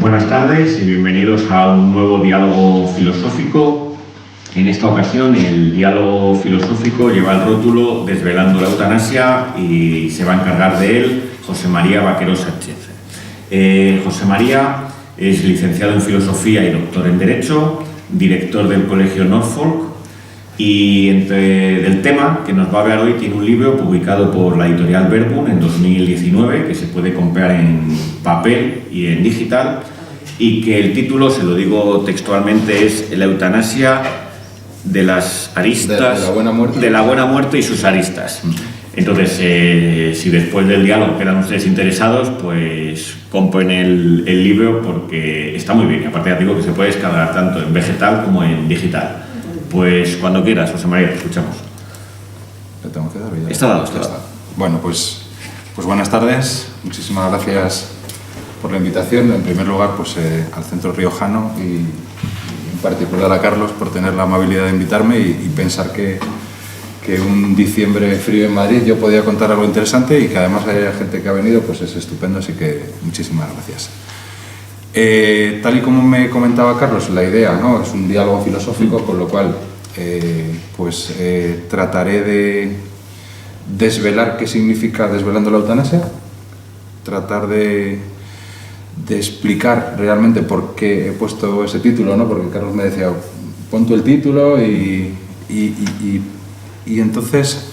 Buenas tardes y bienvenidos a un nuevo diálogo filosófico. En esta ocasión el diálogo filosófico lleva el rótulo Desvelando la eutanasia y se va a encargar de él José María Vaquero Sánchez. José María es licenciado en Filosofía y doctor en Derecho, director del Colegio Norfolk y del tema que nos va a hablar hoy tiene un libro publicado por la editorial Verbum en 2019 que se puede comprar en papel y en digital y que el título, se lo digo textualmente, es La eutanasia de las aristas de la buena muerte y sus aristas. Entonces, si después del diálogo quedan ustedes interesados, pues compren el libro porque está muy bien. Y aparte ya digo que se puede descargar tanto en vegetal como en digital. Pues cuando quieras, José María, te escuchamos. ¿Le tengo que dar ya? Está dado. Bueno, pues buenas tardes. Muchísimas gracias por la invitación. En primer lugar, pues al Centro Riojano y en particular a Carlos por tener la amabilidad de invitarme y pensar que un diciembre frío en Madrid yo podía contar algo interesante y que además haya gente que ha venido, pues es estupendo, así que muchísimas gracias. Tal y como me comentaba Carlos, la idea, ¿no?, es un diálogo filosófico, con lo cual trataré de desvelar qué significa desvelando la eutanasia, tratar de explicar realmente por qué he puesto ese título, ¿no?, porque Carlos me decía, pon tú el título y entonces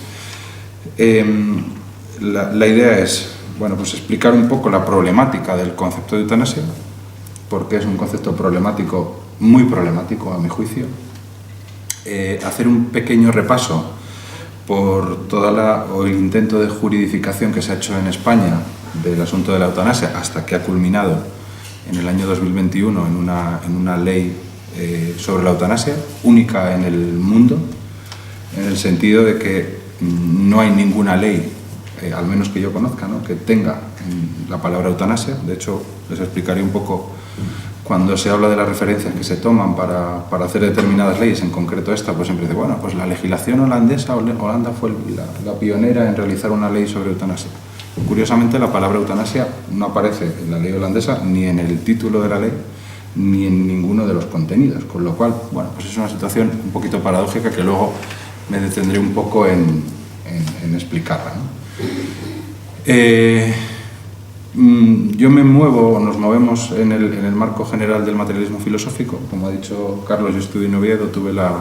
la idea es, bueno, pues explicar un poco la problemática del concepto de eutanasia, porque es un concepto problemático, muy problemático a mi juicio, hacer un pequeño repaso por el intento de juridificación que se ha hecho en España del asunto de la eutanasia hasta que ha culminado en el año 2021 en una ley sobre la eutanasia, única en el mundo, en el sentido de que no hay ninguna ley, al menos que yo conozca, ¿no?, que tenga la palabra eutanasia. De hecho, les explicaré un poco cuando se habla de las referencias que se toman para hacer determinadas leyes, en concreto esta, pues siempre dice, bueno, pues la legislación holandesa, Holanda fue la pionera en realizar una ley sobre eutanasia. Curiosamente, la palabra eutanasia no aparece en la ley holandesa, ni en el título de la ley, ni en ninguno de los contenidos, con lo cual, bueno, pues es una situación un poquito paradójica que luego me detendré un poco en explicarla, ¿no? Yo nos movemos en el marco general del materialismo filosófico. Como ha dicho Carlos, yo estudié en Oviedo, tuve la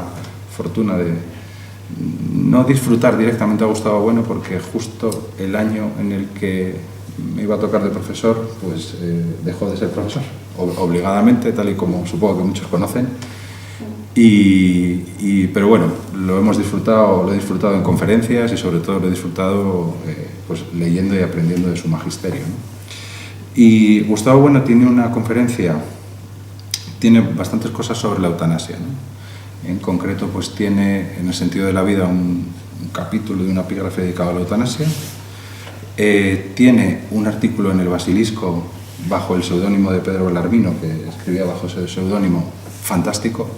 fortuna de no disfrutar directamente a Gustavo Bueno, porque justo el año en el que me iba a tocar de profesor, pues dejó de ser profesor, obligadamente, tal y como supongo que muchos conocen. Pero bueno, lo he disfrutado en conferencias y sobre todo lo he disfrutado pues leyendo y aprendiendo de su magisterio, ¿no? Y Gustavo Bueno tiene una conferencia, tiene bastantes cosas sobre la eutanasia, ¿no? En concreto, pues tiene en el sentido de la vida un capítulo de una epígrafe dedicado a la eutanasia. Tiene un artículo en el Basilisco bajo el seudónimo de Pedro Belarmino, que escribía bajo ese seudónimo, fantástico.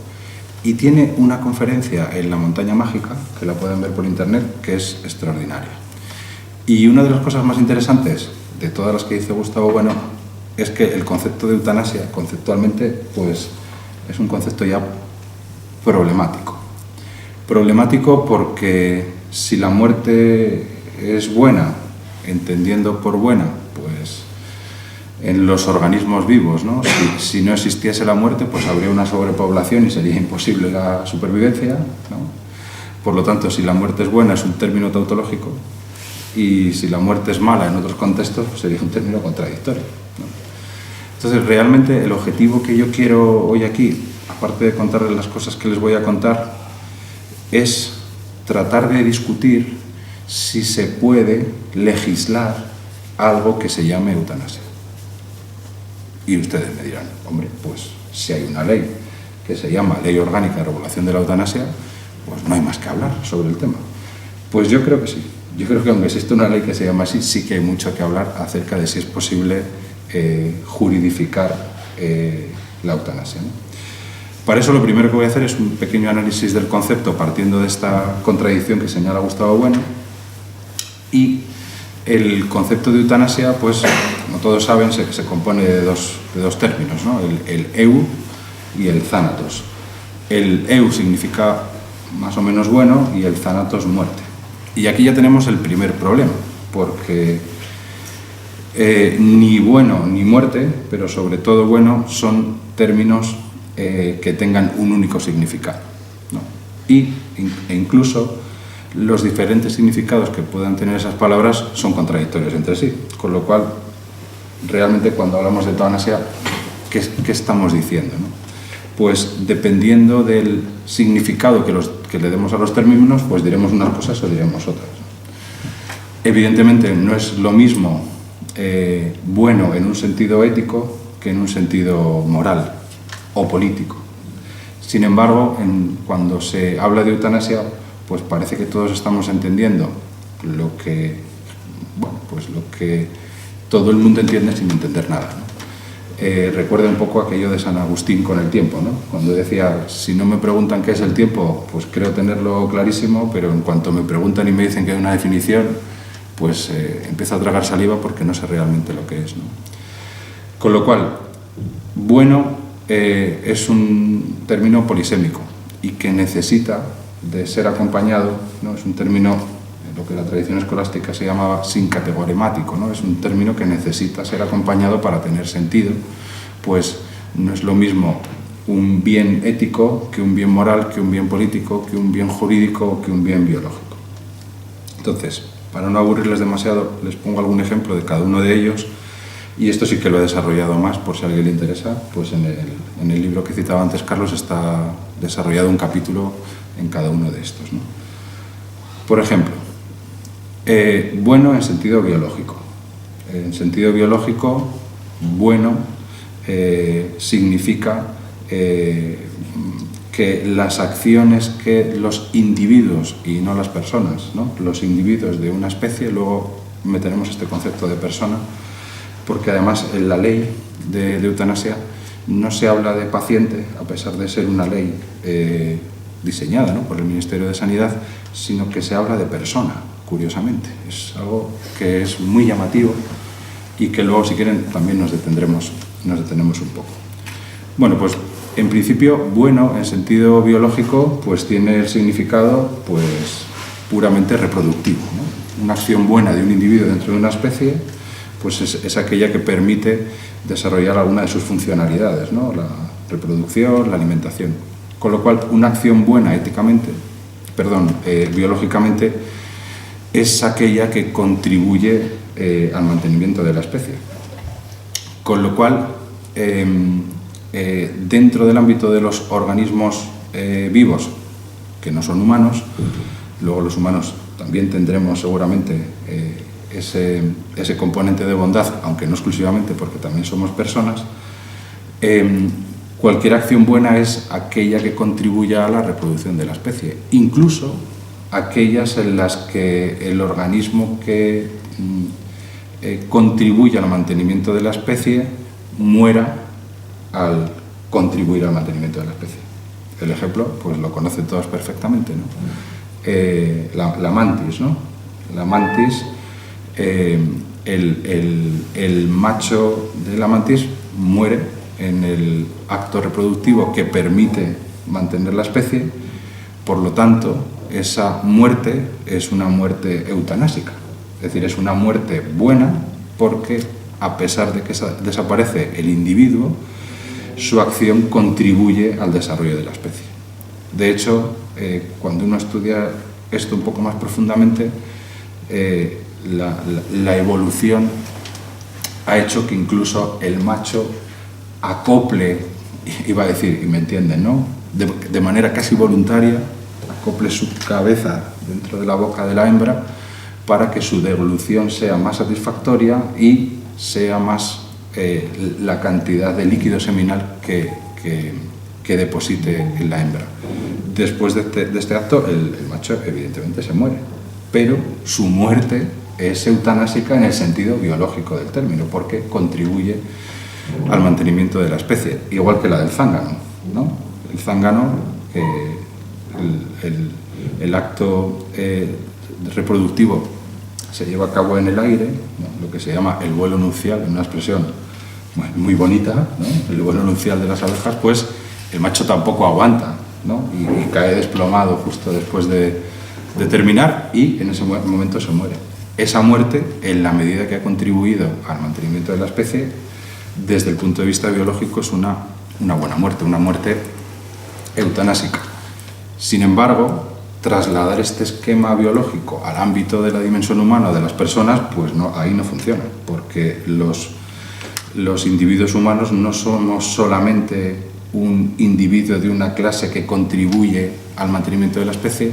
Y tiene una conferencia en la Montaña Mágica, que la pueden ver por internet, que es extraordinaria. Y una de las cosas más interesantes de todas las que dice Gustavo Bueno es que el concepto de eutanasia, conceptualmente, pues es un concepto ya problemático. Problemático porque si la muerte es buena, entendiendo por buena, pues en los organismos vivos, ¿no? Si no existiese la muerte, pues habría una sobrepoblación y sería imposible la supervivencia, ¿no? Por lo tanto, si la muerte es buena, es un término tautológico, y si la muerte es mala en otros contextos, pues sería un término contradictorio, ¿no? Entonces, realmente el objetivo que yo quiero hoy aquí, aparte de contarles las cosas que les voy a contar, es tratar de discutir si se puede legislar algo que se llame eutanasia. Y ustedes me dirán, hombre, pues si hay una ley que se llama Ley Orgánica de Regulación de la Eutanasia, pues no hay más que hablar sobre el tema. Pues yo creo que sí. Yo creo que aunque existe una ley que se llama así, sí que hay mucho que hablar acerca de si es posible juridificar la eutanasia, ¿no? Para eso lo primero que voy a hacer es un pequeño análisis del concepto partiendo de esta contradicción que señala Gustavo Bueno. Y el concepto de eutanasia, pues, como todos saben, se compone de dos términos, ¿no? El eu y el thanatos. El eu significa más o menos bueno y el thanatos muerte. Y aquí ya tenemos el primer problema, porque ni bueno ni muerte, pero sobre todo bueno, son términos que tengan un único significado, ¿no? E incluso los diferentes significados que puedan tener esas palabras son contradictorios entre sí, con lo cual realmente cuando hablamos de eutanasia, ¿qué estamos diciendo, no? Pues dependiendo del significado que le demos a los términos, pues diremos unas cosas o diremos otras. Evidentemente no es lo mismo bueno en un sentido ético que en un sentido moral o político. Sin embargo, cuando se habla de eutanasia, pues parece que todos estamos entendiendo lo que todo el mundo entiende sin entender nada, ¿no? Recuerda un poco aquello de San Agustín con el tiempo, ¿no? Cuando decía, si no me preguntan qué es el tiempo, pues creo tenerlo clarísimo, pero en cuanto me preguntan y me dicen que hay una definición, pues empiezo a tragar saliva porque no sé realmente lo que es, ¿no? Con lo cual, bueno es un término polisémico y que necesita de ser acompañado, ¿no? Es un término, lo que la tradición escolástica se llamaba sincategoremático, ¿no? Es un término que necesita ser acompañado para tener sentido, pues no es lo mismo un bien ético que un bien moral, que un bien político, que un bien jurídico, que un bien biológico. Entonces, para no aburrirles demasiado, les pongo algún ejemplo de cada uno de ellos, y esto sí que lo he desarrollado más, por si a alguien le interesa, pues en el libro que citaba antes Carlos está desarrollado un capítulo en cada uno de estos, ¿no? Por ejemplo, bueno en sentido biológico. En sentido biológico, bueno significa que las acciones que los individuos, y no las personas, ¿no? Los individuos de una especie, luego meteremos este concepto de persona, porque además en la ley de eutanasia no se habla de paciente, a pesar de ser una ley diseñada, ¿no? por el Ministerio de Sanidad, sino que se habla de persona, curiosamente. Es algo que es muy llamativo y que luego, si quieren, también nos detenemos un poco. Bueno, pues en principio, bueno, en sentido biológico, pues tiene el significado pues puramente reproductivo, ¿no? Una acción buena de un individuo dentro de una especie, pues es aquella que permite desarrollar alguna de sus funcionalidades, ¿no? La reproducción, la alimentación. Con lo cual, una acción buena biológicamente, es aquella que contribuye al mantenimiento de la especie. Con lo cual, dentro del ámbito de los organismos vivos, que no son humanos, luego los humanos también tendremos seguramente ese componente de bondad, aunque no exclusivamente porque también somos personas, cualquier acción buena es aquella que contribuya a la reproducción de la especie, incluso aquellas en las que el organismo que contribuye al mantenimiento de la especie muera al contribuir al mantenimiento de la especie. El ejemplo, pues lo conocen todos perfectamente, ¿no? La mantis, ¿no? La mantis, el macho de la mantis muere en el acto reproductivo que permite mantener la especie, por lo tanto, esa muerte es una muerte eutanásica, es decir, es una muerte buena porque, a pesar de que desaparece el individuo, su acción contribuye al desarrollo de la especie. De hecho, cuando uno estudia esto un poco más profundamente, la evolución ha hecho que incluso el macho acople, iba a decir, y me entienden, ¿no? De manera casi voluntaria, acople su cabeza dentro de la boca de la hembra para que su devolución sea más satisfactoria y sea más la cantidad de líquido seminal que deposite en la hembra. Después de este acto, el macho evidentemente se muere, pero su muerte es eutanásica en el sentido biológico del término, porque contribuye al mantenimiento de la especie, igual que la del zángano, ¿no? El zángano, el acto reproductivo se lleva a cabo en el aire, ¿no? Lo que se llama el vuelo nupcial, una expresión muy bonita, ¿no? El vuelo nupcial de las abejas, pues el macho tampoco aguanta, ¿no? y cae desplomado justo después de terminar y en ese momento se muere. Esa muerte, en la medida que ha contribuido al mantenimiento de la especie, desde el punto de vista biológico es una buena muerte, una muerte eutanásica. Sin embargo, trasladar este esquema biológico al ámbito de la dimensión humana de las personas, pues no, ahí no funciona, porque los individuos humanos no somos solamente un individuo de una clase que contribuye al mantenimiento de la especie,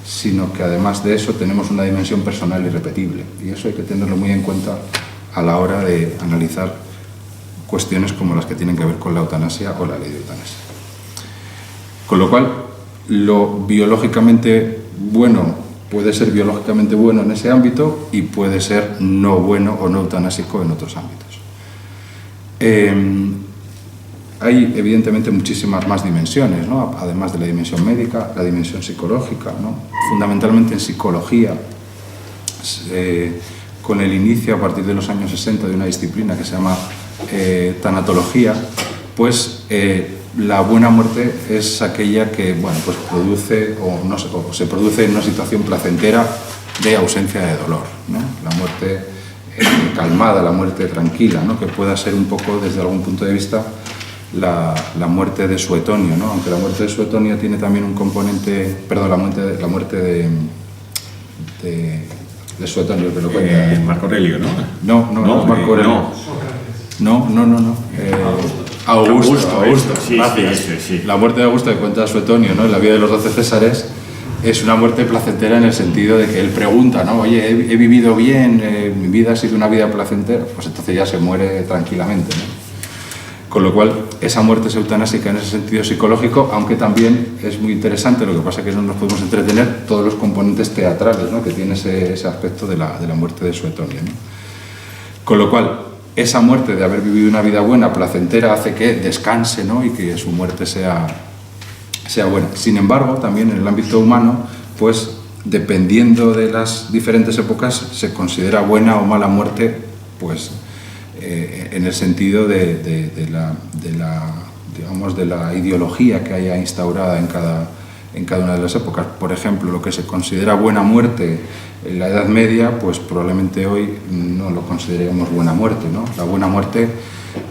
sino que además de eso tenemos una dimensión personal irrepetible. Y eso hay que tenerlo muy en cuenta a la hora de analizar cuestiones como las que tienen que ver con la eutanasia o la ley de eutanasia. Con lo cual, lo biológicamente bueno puede ser biológicamente bueno en ese ámbito y puede ser no bueno o no eutanásico en otros ámbitos. Hay evidentemente muchísimas más dimensiones, ¿no? Además de la dimensión médica, la dimensión psicológica, ¿no? Fundamentalmente en psicología, con el inicio a partir de los años 60 de una disciplina que se llama tanatología, pues la buena muerte es aquella que, bueno, pues produce o se produce en una situación placentera de ausencia de dolor, ¿no? La muerte calmada, la muerte tranquila, ¿no? Que pueda ser un poco desde algún punto de vista la muerte de Suetonio, ¿no? Aunque la muerte de Suetonio tiene también un componente, perdón, la muerte de Suetonio, que lo cuenta Marco Aurelio, ¿no? No, Marco Aurelio. No. Augusto, sí, sí. La muerte de Augusto que cuenta Suetonio, ¿no? En la vida de los 12 Césares, es una muerte placentera en el sentido de que él pregunta, ¿no? Oye, he vivido bien, mi vida ha sido una vida placentera, pues entonces ya se muere tranquilamente, ¿no? Con lo cual, esa muerte es eutanásica en ese sentido psicológico, aunque también es muy interesante, lo que pasa es que no nos podemos entretener, todos los componentes teatrales, ¿no? Que tiene ese aspecto de la muerte de Suetonio, ¿no? Con lo cual, esa muerte de haber vivido una vida buena, placentera, hace que descanse, ¿no? Y que su muerte sea buena. Sin embargo, también en el ámbito humano, pues dependiendo de las diferentes épocas, se considera buena o mala muerte, pues en el sentido de la ideología que haya instaurada en cada una de las épocas. Por ejemplo, lo que se considera buena muerte en la Edad Media, pues probablemente hoy no lo consideremos buena muerte, ¿no? La buena muerte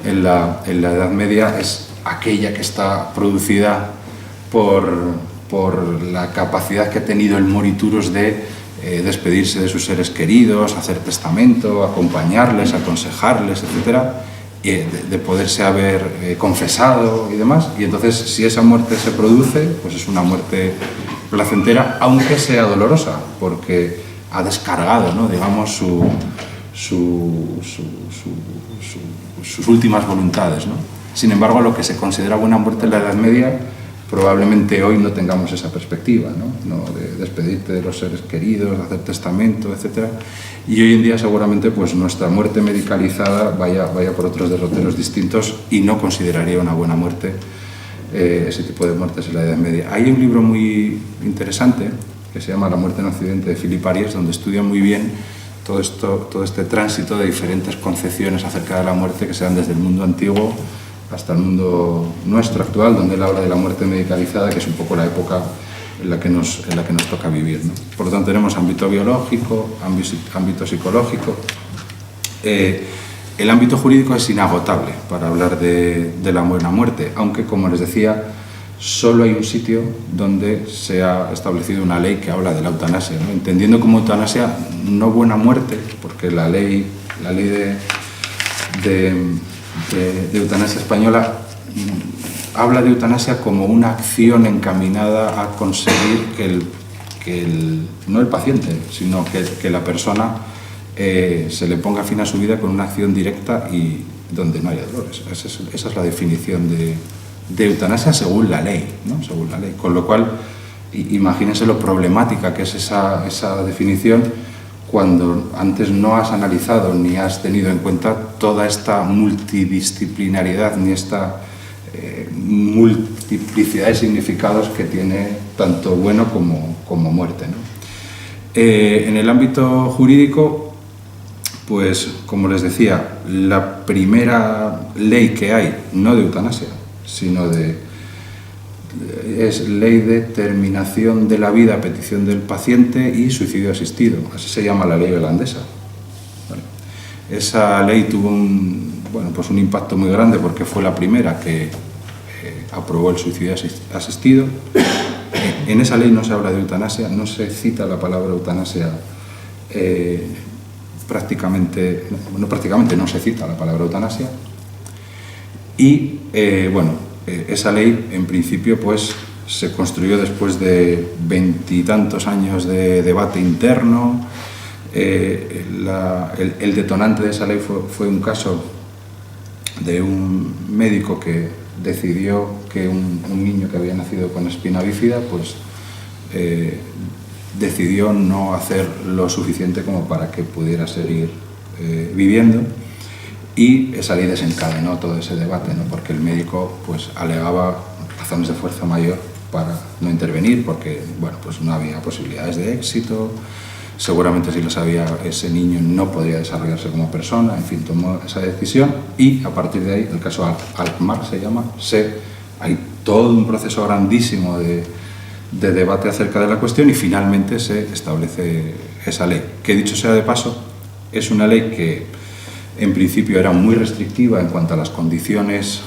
en la Edad Media es aquella que está producida por la capacidad que ha tenido el moriturus de despedirse de sus seres queridos, hacer testamento, acompañarles, aconsejarles, etc., de poderse haber confesado y demás. Y entonces, si esa muerte se produce, pues es una muerte placentera, aunque sea dolorosa, porque ha descargado, ¿no? Digamos, sus últimas voluntades, ¿no? Sin embargo, lo que se considera buena muerte en la Edad Media, probablemente hoy no tengamos esa perspectiva, ¿no? De despedirte de los seres queridos, hacer testamento, etc. Y hoy en día seguramente pues nuestra muerte medicalizada vaya por otros derroteros distintos y no consideraría una buena muerte ese tipo de muertes en la Edad Media. Hay un libro muy interesante que se llama La muerte en Occidente, de Philip Arias, donde estudia muy bien todo este tránsito de diferentes concepciones acerca de la muerte que se dan desde el mundo antiguo hasta el mundo nuestro actual, donde él habla de la muerte medicalizada, que es un poco la época en la que nos toca vivir, ¿no? Por lo tanto, tenemos ámbito biológico, ámbito psicológico. El ámbito jurídico es inagotable para hablar de la buena muerte, aunque, como les decía, solo hay un sitio donde se ha establecido una ley que habla de la eutanasia, ¿no? Entendiendo como eutanasia no buena muerte, porque la ley de eutanasia española habla de eutanasia como una acción encaminada a conseguir no el paciente, sino que la persona se le ponga fin a su vida con una acción directa y donde no haya dolores. Esa es la definición de eutanasia según la ley, ¿no? Según la ley. Con lo cual, imagínense lo problemática que es esa definición cuando antes no has analizado ni has tenido en cuenta toda esta multidisciplinariedad ni esta multiplicidad de significados que tiene tanto bueno como muerte, ¿no? En el ámbito jurídico, pues como les decía, la primera ley que hay, no de eutanasia, sino es ley de terminación de la vida a petición del paciente y suicidio asistido, así se llama la ley holandesa. ¿Vale? Esa ley tuvo un impacto muy grande porque fue la primera que aprobó el suicidio asistido. En esa ley no se habla de eutanasia, no se cita la palabra eutanasia, prácticamente no se cita la palabra eutanasia. Y esa ley en principio pues se construyó después de 20 y tantos años de debate interno. El detonante de esa ley fue un caso de un médico que decidió que un niño que había nacido con espina bífida pues decidió no hacer lo suficiente como para que pudiera seguir viviendo, y esa ley desencadenó todo ese debate, ¿no? Porque el médico pues alegaba razones de fuerza mayor para no intervenir, porque pues no había posibilidades de éxito, seguramente si lo sabía ese niño no podría desarrollarse como persona, en fin, tomó esa decisión y a partir de ahí, el caso Alkmaar se llama, hay todo un proceso grandísimo de debate acerca de la cuestión y finalmente se establece esa ley, que dicho sea de paso, es una ley que en principio era muy restrictiva en cuanto a las condiciones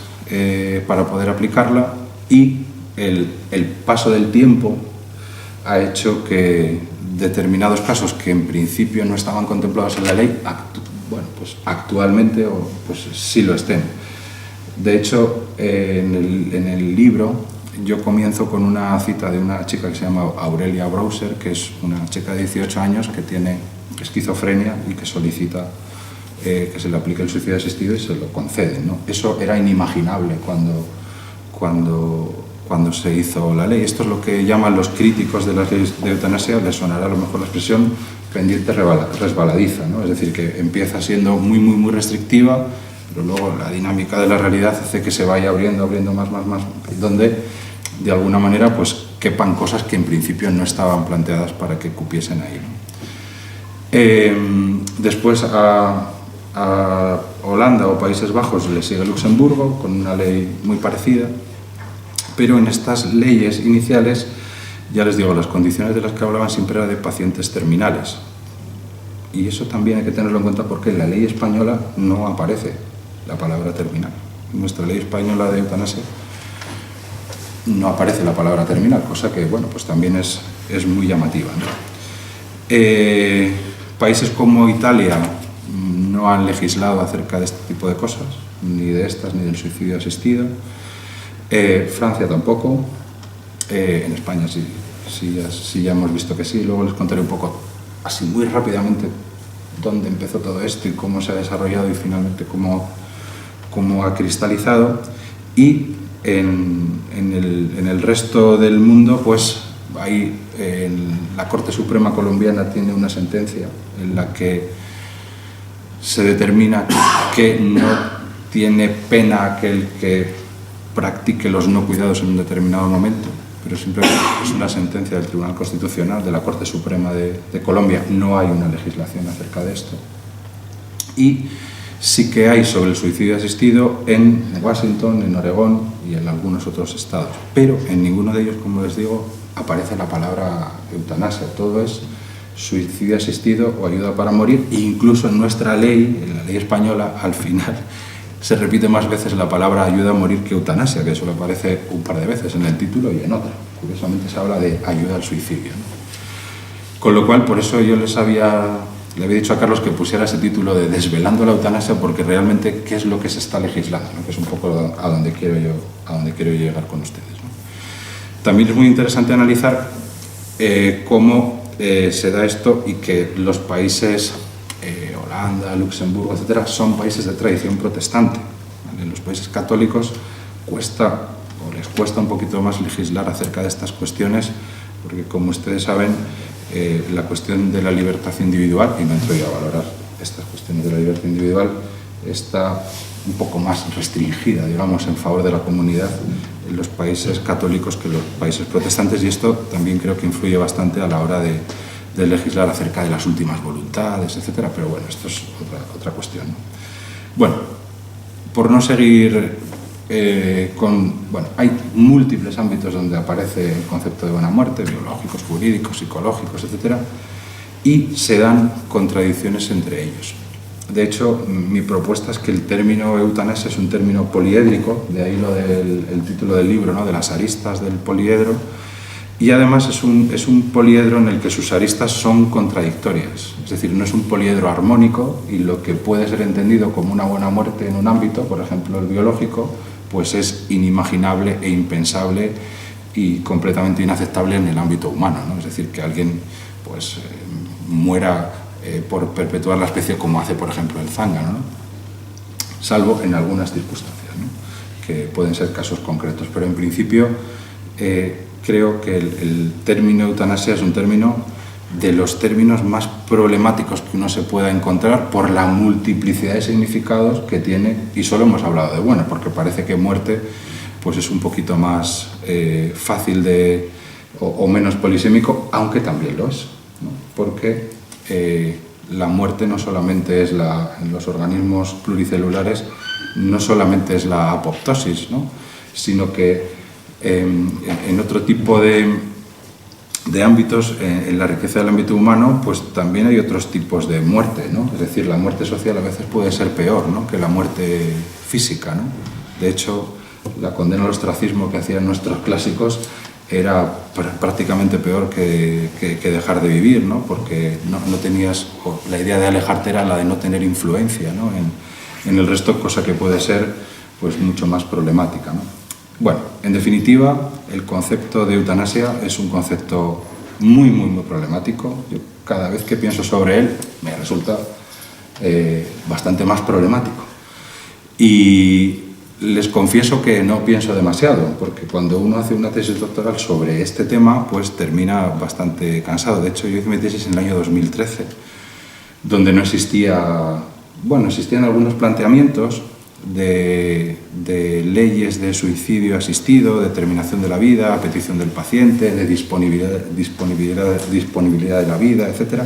para poder aplicarla, y el paso del tiempo ha hecho que determinados casos que en principio no estaban contemplados en la ley, actualmente sí lo estén. De hecho, en el libro yo comienzo con una cita de una chica que se llama Aurelia Browser, que es una chica de 18 años que tiene esquizofrenia y que solicita que se le aplique el suicidio asistido y se lo conceden, ¿no? Eso era inimaginable cuando se hizo la ley. Esto es lo que llaman los críticos de las leyes de eutanasia, les sonará a lo mejor la expresión pendiente resbaladiza, ¿no? Es decir, que empieza siendo muy, muy, muy restrictiva, pero luego la dinámica de la realidad hace que se vaya abriendo más, donde de alguna manera pues quepan cosas que en principio no estaban planteadas para que cupiesen ahí, ¿no? Después a Holanda o Países Bajos le sigue Luxemburgo con una ley muy parecida, pero en estas leyes iniciales, ya les digo, las condiciones de las que hablaban siempre eran de pacientes terminales, y eso también hay que tenerlo en cuenta porque en la ley española no aparece la palabra terminal. En nuestra ley española de eutanasia no aparece la palabra terminal, cosa que pues también es muy llamativa, ¿no? Países como Italia no han legislado acerca de este tipo de cosas, ni de estas, ni del suicidio asistido. Francia tampoco. En España sí ya hemos visto que sí. Luego les contaré un poco, así muy rápidamente, dónde empezó todo esto y cómo se ha desarrollado y finalmente cómo ha cristalizado. Y en el resto del mundo, pues la Corte Suprema colombiana tiene una sentencia en la que se determina que no tiene pena aquel que practique los no cuidados en un determinado momento, pero simplemente es una sentencia del Tribunal Constitucional, de la Corte Suprema de Colombia. No hay una legislación acerca de esto. Y sí que hay sobre el suicidio asistido en Washington, en Oregón y en algunos otros estados, pero en ninguno de ellos, como les digo, aparece la palabra eutanasia. Todo es suicidio asistido o ayuda para morir, e incluso en nuestra ley, en la ley española, al final se repite más veces la palabra ayuda a morir que eutanasia, que solo aparece un par de veces en el título y en otra. Curiosamente se habla de ayuda al suicidio, ¿no? Con lo cual, por eso yo le había dicho a Carlos que pusiera ese título de Desvelando la eutanasia, porque realmente qué es lo que se está legislando, ¿no? Que es un poco a donde quiero yo llegar con ustedes, ¿no? También es muy interesante analizar cómo se da esto y que los países, Holanda, Luxemburgo, etcétera, son países de tradición protestante, ¿vale? En los países católicos les cuesta un poquito más legislar acerca de estas cuestiones, porque como ustedes saben, la cuestión de la libertad individual, y no entro yo a valorar estas cuestiones de la libertad individual, está un poco más restringida, digamos, en favor de la comunidad en los países católicos que los países protestantes, y esto también creo que influye bastante a la hora de de legislar acerca de las últimas voluntades, etcétera, pero bueno, esto es otra cuestión, ¿no? Bueno, por no seguir bueno, hay múltiples ámbitos donde aparece el concepto de buena muerte, biológicos, jurídicos, psicológicos, etcétera, y se dan contradicciones entre ellos. De hecho, mi propuesta es que el término eutanasia es un término poliédrico, de ahí lo del título del libro, ¿no?, de las aristas del poliedro, y además es un poliedro en el que sus aristas son contradictorias, es decir, no es un poliedro armónico, y lo que puede ser entendido como una buena muerte en un ámbito, por ejemplo el biológico, pues es inimaginable e impensable y completamente inaceptable en el ámbito humano, ¿no? Es decir, que alguien pues muera por perpetuar la especie, como hace por ejemplo el zángano, ¿no?, salvo en algunas circunstancias, ¿no?, que pueden ser casos concretos, pero en principio creo que el término eutanasia es un término de los términos más problemáticos que uno se pueda encontrar por la multiplicidad de significados que tiene, y solo hemos hablado de bueno, porque parece que muerte pues es un poquito más fácil o menos polisémico, aunque también lo es, ¿no?, porque la muerte no solamente es en los organismos pluricelulares, no solamente es la apoptosis, ¿no?, sino que en otro tipo de ámbitos, en la riqueza del ámbito humano, pues también hay otros tipos de muerte, ¿no? Es decir, la muerte social a veces puede ser peor, ¿no?, que la muerte física, ¿no? De hecho, la condena al ostracismo que hacían nuestros clásicos era prácticamente peor que dejar de vivir, ¿no?, porque no tenías, la idea de alejarte era la de no tener influencia, ¿no?, en el resto, cosa que puede ser pues mucho más problemática, ¿no? Bueno, en definitiva, el concepto de eutanasia es un concepto muy problemático. Yo, cada vez que pienso sobre él, me resulta bastante más problemático. Y les confieso que no pienso demasiado, porque cuando uno hace una tesis doctoral sobre este tema, pues termina bastante cansado. De hecho, yo hice mi tesis en el año 2013, donde no existía... Bueno, existían algunos planteamientos de leyes de suicidio asistido, de terminación de la vida, a petición del paciente, de disponibilidad de la vida, etc.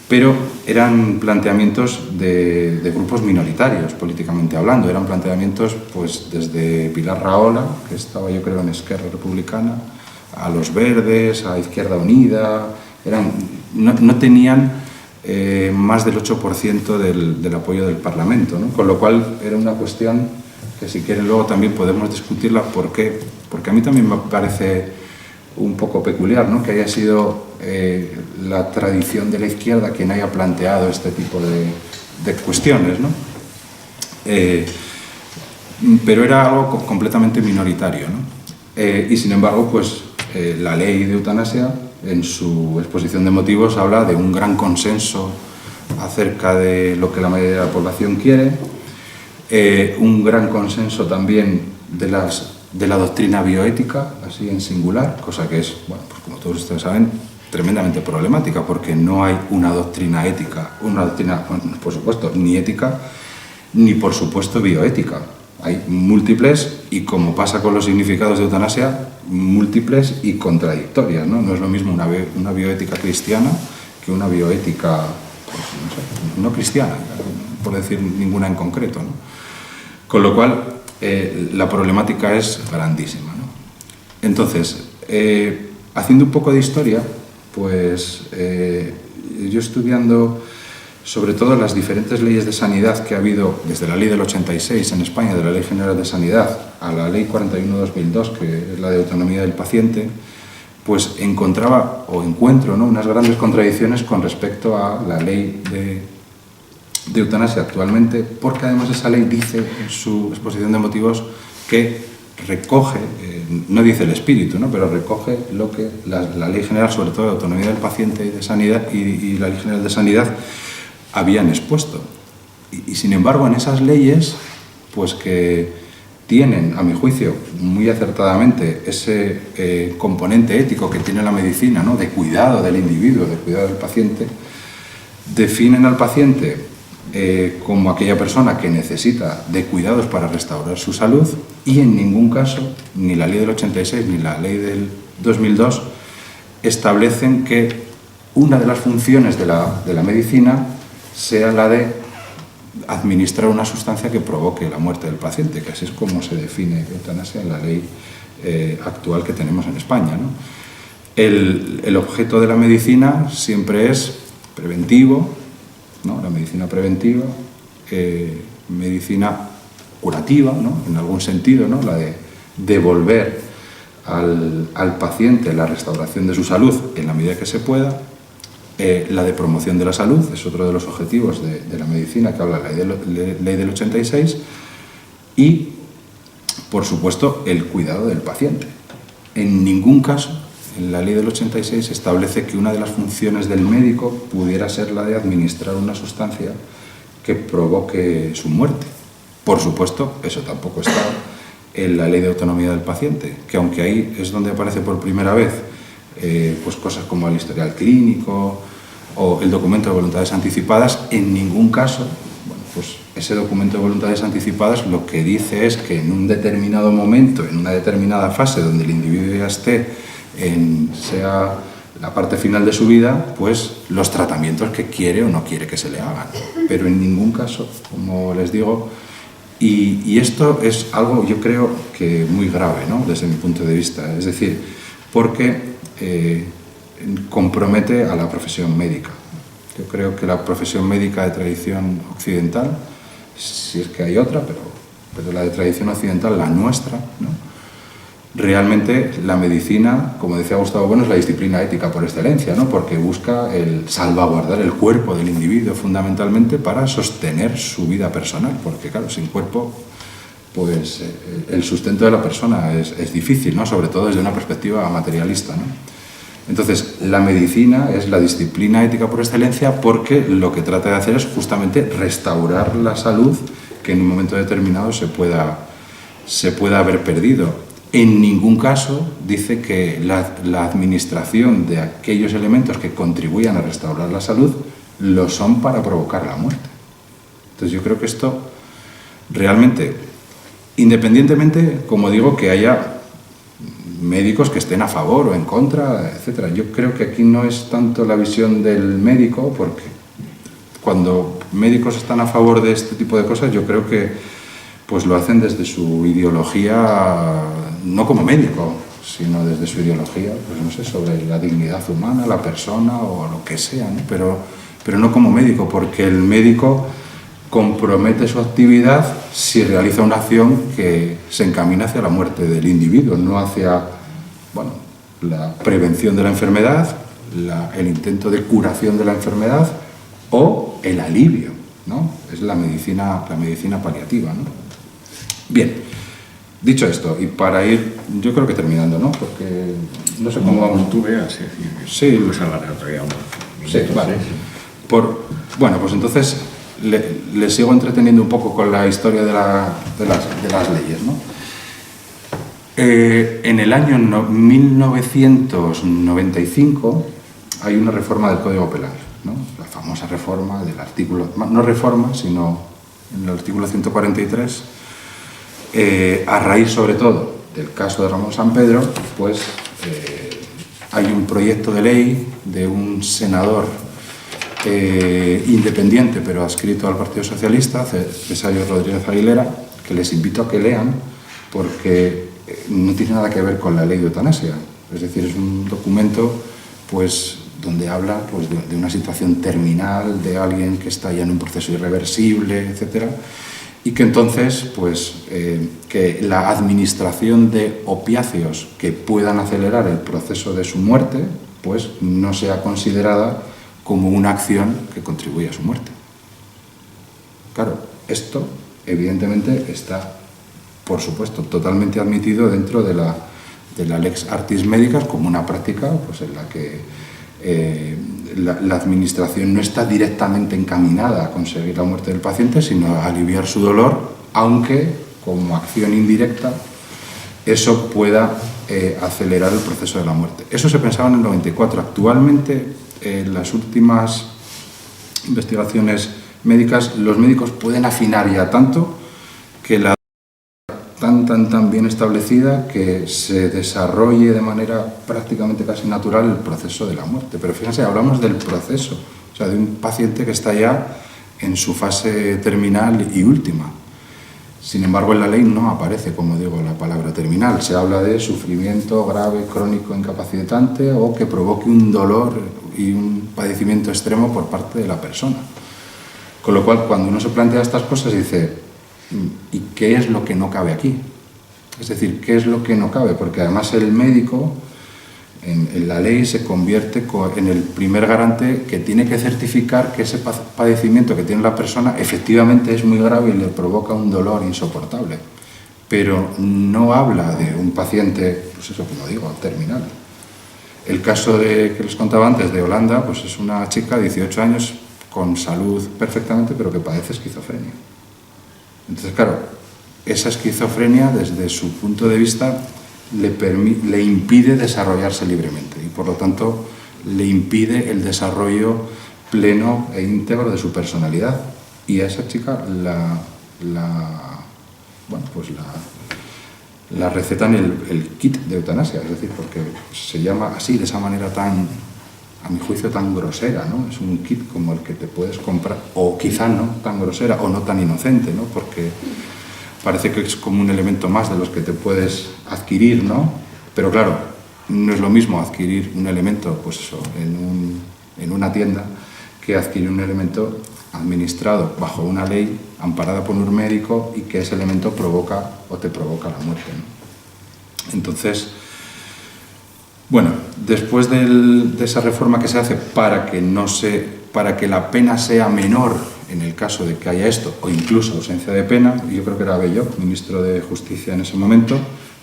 Pero eran planteamientos de grupos minoritarios, políticamente hablando. Eran planteamientos pues, desde Pilar Rahola, que estaba yo creo en Esquerra Republicana, a los Verdes, a Izquierda Unida. No tenían más del 8% del apoyo del Parlamento, ¿no? Con lo cual era una cuestión que, si quieren, luego también podemos discutirla. ¿Por qué? Porque a mí también me parece un poco peculiar, ¿no?, que haya sido la tradición de la izquierda quien haya planteado este tipo de cuestiones, ¿no? Pero era algo completamente minoritario, ¿no? Y sin embargo, pues la ley de eutanasia, en su exposición de motivos, habla de un gran consenso acerca de lo que la mayoría de la población quiere, un gran consenso también de la doctrina bioética, así en singular, cosa que es, bueno, pues como todos ustedes saben, tremendamente problemática, porque no hay una doctrina ética, por supuesto, ni ética, ni por supuesto bioética. Hay múltiples, y como pasa con los significados de eutanasia, múltiples y contradictorias, ¿no? No es lo mismo una bioética cristiana que una bioética, pues, no cristiana, por decir ninguna en concreto, ¿no? Con lo cual, la problemática es grandísima, ¿no? Entonces, haciendo un poco de historia, pues yo estudiando sobre todo las diferentes leyes de sanidad que ha habido desde la ley del 86 en España, de la Ley General de Sanidad, a la ley 41/2002, que es la de autonomía del paciente, pues encuentro, ¿no?, unas grandes contradicciones con respecto a la ley de eutanasia actualmente, porque además esa ley dice en su exposición de motivos que recoge, no dice el espíritu, ¿no?, pero recoge lo que la Ley General, sobre todo de autonomía del paciente y de sanidad, y la Ley General de Sanidad habían expuesto. Y sin embargo, en esas leyes, pues que tienen, a mi juicio, muy acertadamente ese componente ético que tiene la medicina, ¿no?, de cuidado del individuo, de cuidado del paciente, definen al paciente como aquella persona que necesita de cuidados para restaurar su salud, y en ningún caso, ni la ley del 86 ni la ley del 2002, establecen que una de las funciones de la medicina sea la de administrar una sustancia que provoque la muerte del paciente, que así es como se define eutanasia en la ley actual que tenemos en España, ¿no? El objeto de la medicina siempre es preventivo, ¿no? La medicina preventiva, medicina curativa, ¿no? En algún sentido, ¿no? La de devolver al paciente la restauración de su salud en la medida que se pueda. La de promoción de la salud es otro de los objetivos de la medicina que habla la ley del 86, y, por supuesto, el cuidado del paciente. En ningún caso, en la ley del 86 establece que una de las funciones del médico pudiera ser la de administrar una sustancia que provoque su muerte. Por supuesto, eso tampoco está en la ley de autonomía del paciente, que aunque ahí es donde aparece por primera vez pues cosas como el historial clínico o el documento de voluntades anticipadas, en ningún caso, bueno, pues ese documento de voluntades anticipadas lo que dice es que en un determinado momento, en una determinada fase donde el individuo ya esté sea la parte final de su vida, pues los tratamientos que quiere o no quiere que se le hagan. Pero en ningún caso, como les digo, y esto es algo, yo creo, que muy grave, ¿no? Desde mi punto de vista. Es decir, porque compromete a la profesión médica. Yo creo que la profesión médica de tradición occidental, si es que hay otra, pero la de tradición occidental, la nuestra, ¿no? Realmente la medicina, como decía Gustavo Bueno, es la disciplina ética por excelencia, ¿no? Porque busca el salvaguardar el cuerpo del individuo fundamentalmente para sostener su vida personal, porque claro, sin cuerpo, pues el sustento de la persona es difícil, ¿no? Sobre todo desde una perspectiva materialista, ¿no? Entonces, la medicina es la disciplina ética por excelencia porque lo que trata de hacer es justamente restaurar la salud que en un momento determinado se pueda haber perdido. En ningún caso dice que la administración de aquellos elementos que contribuyan a restaurar la salud lo son para provocar la muerte. Entonces yo creo que esto realmente, independientemente, como digo, que haya médicos que estén a favor o en contra, etcétera, yo creo que aquí no es tanto la visión del médico, porque cuando médicos están a favor de este tipo de cosas, yo creo que pues lo hacen desde su ideología, no como médico, sino desde su ideología, pues no sé, sobre la dignidad humana, la persona o lo que sea, ¿no? Pero no como médico, porque el médico compromete su actividad si realiza una acción que se encamina hacia la muerte del individuo, no hacia, bueno, la prevención de la enfermedad, el intento de curación de la enfermedad o el alivio, ¿no? Es la medicina paliativa, ¿no? Bien, dicho esto, y para ir, yo creo que terminando, ¿no? Porque no sé cómo vamos. Tú veas, sí. Pues hablaré otro día. Sí, vale. Bueno, pues entonces le sigo entreteniendo un poco con la historia de las leyes, ¿no? En el año 1995 hay una reforma del Código Penal, ¿no? La famosa reforma del artículo, no reforma, sino en el artículo 143, a raíz sobre todo del caso de Ramón Sampedro, pues hay un proyecto de ley de un senador independiente pero adscrito al Partido Socialista, Cesáreo Rodríguez Aguilera, que les invito a que lean porque no tiene nada que ver con la ley de eutanasia. Es decir, es un documento pues donde habla pues, de una situación terminal, de alguien que está ya en un proceso irreversible, etcétera, y que entonces pues, que la administración de opiáceos que puedan acelerar el proceso de su muerte pues no sea considerada como una acción que contribuye a su muerte. Claro, esto evidentemente está, por supuesto, totalmente admitido dentro de la lex artis medicas como una práctica pues, en la que la administración no está directamente encaminada a conseguir la muerte del paciente, sino a aliviar su dolor, aunque como acción indirecta eso pueda acelerar el proceso de la muerte. Eso se pensaba en el 94. Actualmente, en las últimas investigaciones médicas, los médicos pueden afinar ya tanto que tan bien establecida que se desarrolle de manera prácticamente casi natural el proceso de la muerte. Pero fíjense, hablamos del proceso, o sea, de un paciente que está ya en su fase terminal y última. Sin embargo, en la ley no aparece, como digo, la palabra terminal. Se habla de sufrimiento grave, crónico, incapacitante o que provoque un dolor y un padecimiento extremo por parte de la persona. Con lo cual, cuando uno se plantea estas cosas, dice, ¿y qué es lo que no cabe aquí? Es decir, ¿qué es lo que no cabe? Porque además el médico, en la ley, se convierte en el primer garante que tiene que certificar que ese padecimiento que tiene la persona efectivamente es muy grave y le provoca un dolor insoportable. Pero no habla de un paciente, pues eso, como digo, terminal. El caso que les contaba antes de Holanda, pues es una chica de 18 años con salud perfectamente, pero que padece esquizofrenia. Entonces, claro, esa esquizofrenia, desde su punto de vista, le impide desarrollarse libremente y, por lo tanto, le impide el desarrollo pleno e íntegro de su personalidad. Y a esa chica la recetan el kit de eutanasia, es decir, porque se llama así, de esa manera tan, a mi juicio, tan grosera, ¿no? Es un kit como el que te puedes comprar, o quizá no tan grosera o no tan inocente, ¿no? Porque parece que es como un elemento más de los que te puedes adquirir, ¿no? Pero claro, no es lo mismo adquirir un elemento, pues eso, en una tienda, que adquirir un elemento administrado bajo una ley, amparada por un médico, y que ese elemento provoca o te provoca la muerte, ¿no? Entonces, bueno, después de esa reforma que se hace para que la pena sea menor en el caso de que haya esto, o incluso ausencia de pena, y yo creo que era Belloc, ministro de Justicia en ese momento,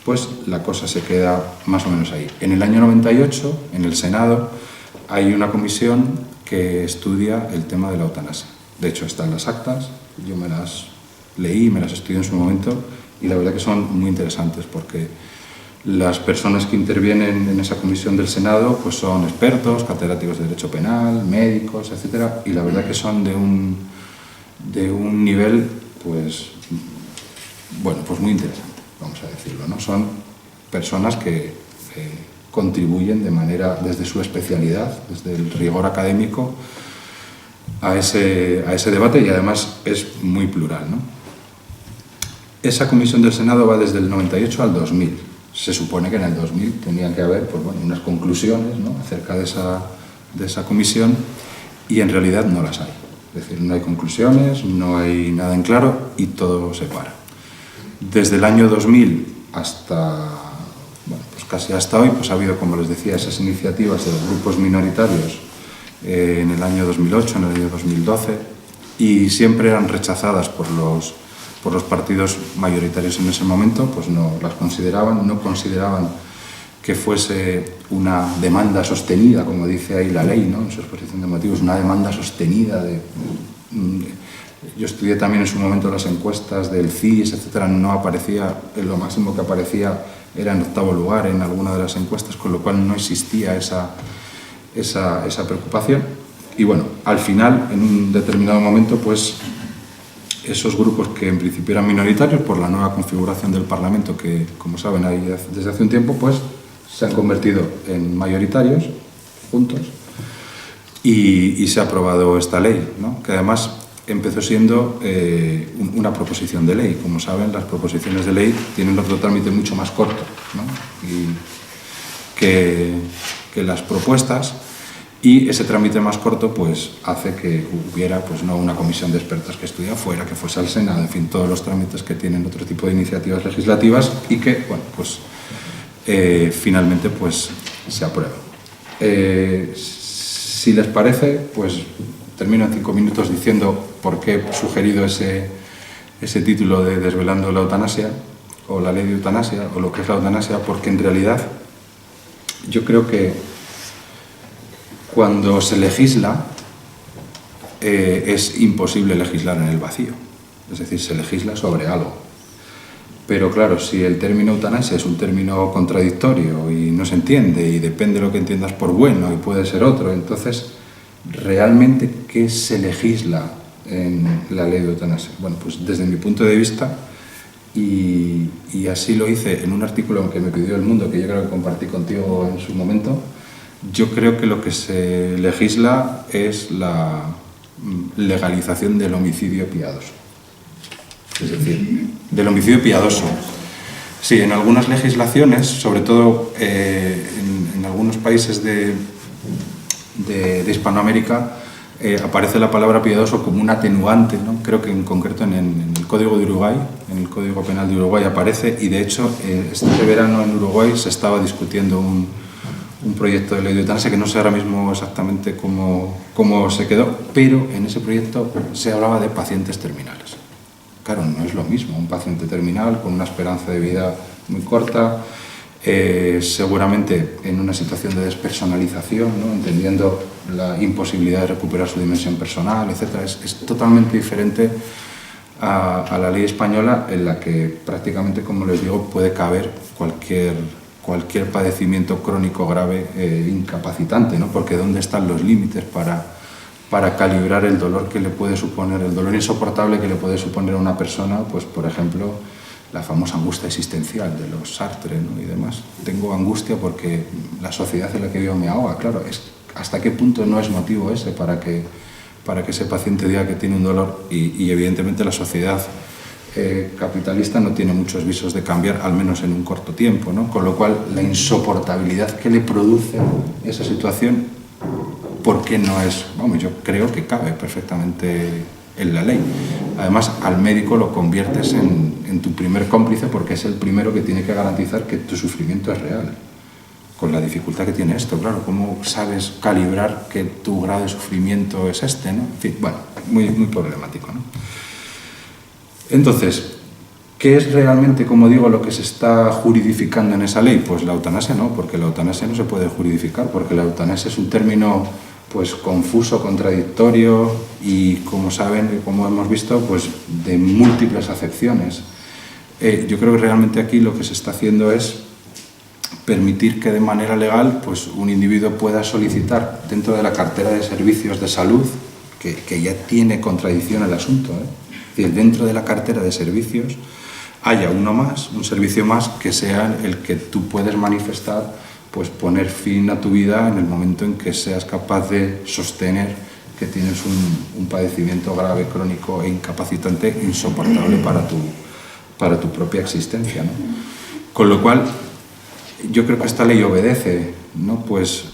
pues la cosa se queda más o menos ahí. En el año 98, en el Senado, hay una comisión que estudia el tema de la eutanasia. De hecho, están las actas, yo me las leí, me las estudié en su momento, y la verdad que son muy interesantes, porque las personas que intervienen en esa comisión del Senado pues son expertos, catedráticos de Derecho Penal, médicos, etcétera, y la verdad que son de un nivel, pues, bueno, pues muy interesante, vamos a decirlo, ¿no? Son personas que contribuyen de manera, desde su especialidad, desde el rigor académico, a ese debate, y además es muy plural, ¿no? Esa comisión del Senado va desde el 98 al 2000. Se supone que en el 2000 tenían que haber, pues bueno, unas conclusiones, ¿no?, acerca de esa comisión, y en realidad no las hay. Es decir, no hay conclusiones, no hay nada en claro y todo se para. Desde el año 2000 hasta, bueno, pues casi hasta hoy, pues ha habido, como les decía, esas iniciativas de los grupos minoritarios en el año 2008, en el año 2012, y siempre eran rechazadas por los partidos mayoritarios en ese momento, pues no las consideraban, no consideraban que fuese una demanda sostenida, como dice ahí la ley, ¿no?, en su exposición de motivos, una demanda sostenida. Yo estudié también en su momento las encuestas del CIS, etcétera, no aparecía, lo máximo que aparecía era en 8º lugar en alguna de las encuestas, con lo cual no existía esa preocupación. Y bueno, al final, en un determinado momento, pues esos grupos que en principio eran minoritarios por la nueva configuración del Parlamento, que, como saben, hay desde hace un tiempo, pues se han convertido en mayoritarios juntos, y se ha aprobado esta ley, ¿no?, que además empezó siendo una proposición de ley. Como saben, las proposiciones de ley tienen otro trámite mucho más corto, ¿no?, que las propuestas. Y ese trámite más corto pues hace que hubiera, pues, no una comisión de expertos que estudia fuera, que fuese al Senado, en fin, todos los trámites que tienen otro tipo de iniciativas legislativas, y que, bueno, pues finalmente pues se aprueba. Si les parece, pues termino en 5 minutos diciendo por qué he sugerido ese título de Desvelando la eutanasia, o la ley de eutanasia, o lo que es la eutanasia, porque en realidad yo creo que cuando se legisla, es imposible legislar en el vacío. Es decir, se legisla sobre algo. Pero claro, si el término eutanasia es un término contradictorio y no se entiende, y depende de lo que entiendas por bueno, y puede ser otro, entonces, ¿realmente qué se legisla en la ley de eutanasia? Bueno, pues desde mi punto de vista, y así lo hice en un artículo que me pidió El Mundo, que yo creo que compartí contigo en su momento. Yo creo que lo que se legisla es la legalización del homicidio piadoso. Es decir, del homicidio piadoso. Sí, en algunas legislaciones, sobre todo en algunos países de Hispanoamérica, aparece la palabra piadoso como un atenuante, ¿no? Creo que en concreto en el Código de Uruguay, en el Código Penal de Uruguay aparece, y de hecho este verano en Uruguay se estaba discutiendo un proyecto de ley de eutanasia, que no sé ahora mismo exactamente cómo se quedó, pero en ese proyecto se hablaba de pacientes terminales. Claro, no es lo mismo un paciente terminal con una esperanza de vida muy corta, seguramente en una situación de despersonalización, ¿no? Entendiendo la imposibilidad de recuperar su dimensión personal, etc. Es totalmente diferente a la ley española, en la que prácticamente, como les digo, puede caber cualquier padecimiento crónico grave incapacitante, ¿no? Porque ¿dónde están los límites para calibrar el dolor que le puede suponer, el dolor insoportable que le puede suponer a una persona? Pues, por ejemplo, la famosa angustia existencial de los Sartre, ¿no? Y demás. Tengo angustia porque la sociedad en la que vivo me ahoga. Claro, ¿hasta qué punto no es motivo ese para que ese paciente diga que tiene un dolor? Y evidentemente la sociedad capitalista no tiene muchos visos de cambiar, al menos en un corto tiempo, ¿no? Con lo cual, la insoportabilidad que le produce esa situación, ¿por qué no es? Vamos, yo creo que cabe perfectamente en la ley. Además, al médico lo conviertes en tu primer cómplice, porque es el primero que tiene que garantizar que tu sufrimiento es real. Con la dificultad que tiene esto, claro, ¿cómo sabes calibrar que tu grado de sufrimiento es este, ¿no? En fin, bueno, muy, muy problemático, ¿no? Entonces, ¿qué es realmente, como digo, lo que se está juridificando en esa ley? Pues la eutanasia no, porque la eutanasia no se puede juridificar, porque la eutanasia es un término pues confuso, contradictorio y, como saben, como hemos visto, pues de múltiples acepciones. Yo creo que realmente aquí lo que se está haciendo es permitir que de manera legal pues un individuo pueda solicitar dentro de la cartera de servicios de salud, que ya tiene contradicción el asunto, Es decir, dentro de la cartera de servicios haya uno más, un servicio más, que sea el que tú puedes manifestar, pues poner fin a tu vida en el momento en que seas capaz de sostener que tienes un padecimiento grave, crónico e incapacitante, insoportable para tu propia existencia, ¿no? Con lo cual, yo creo que esta ley obedece, ¿no? Pues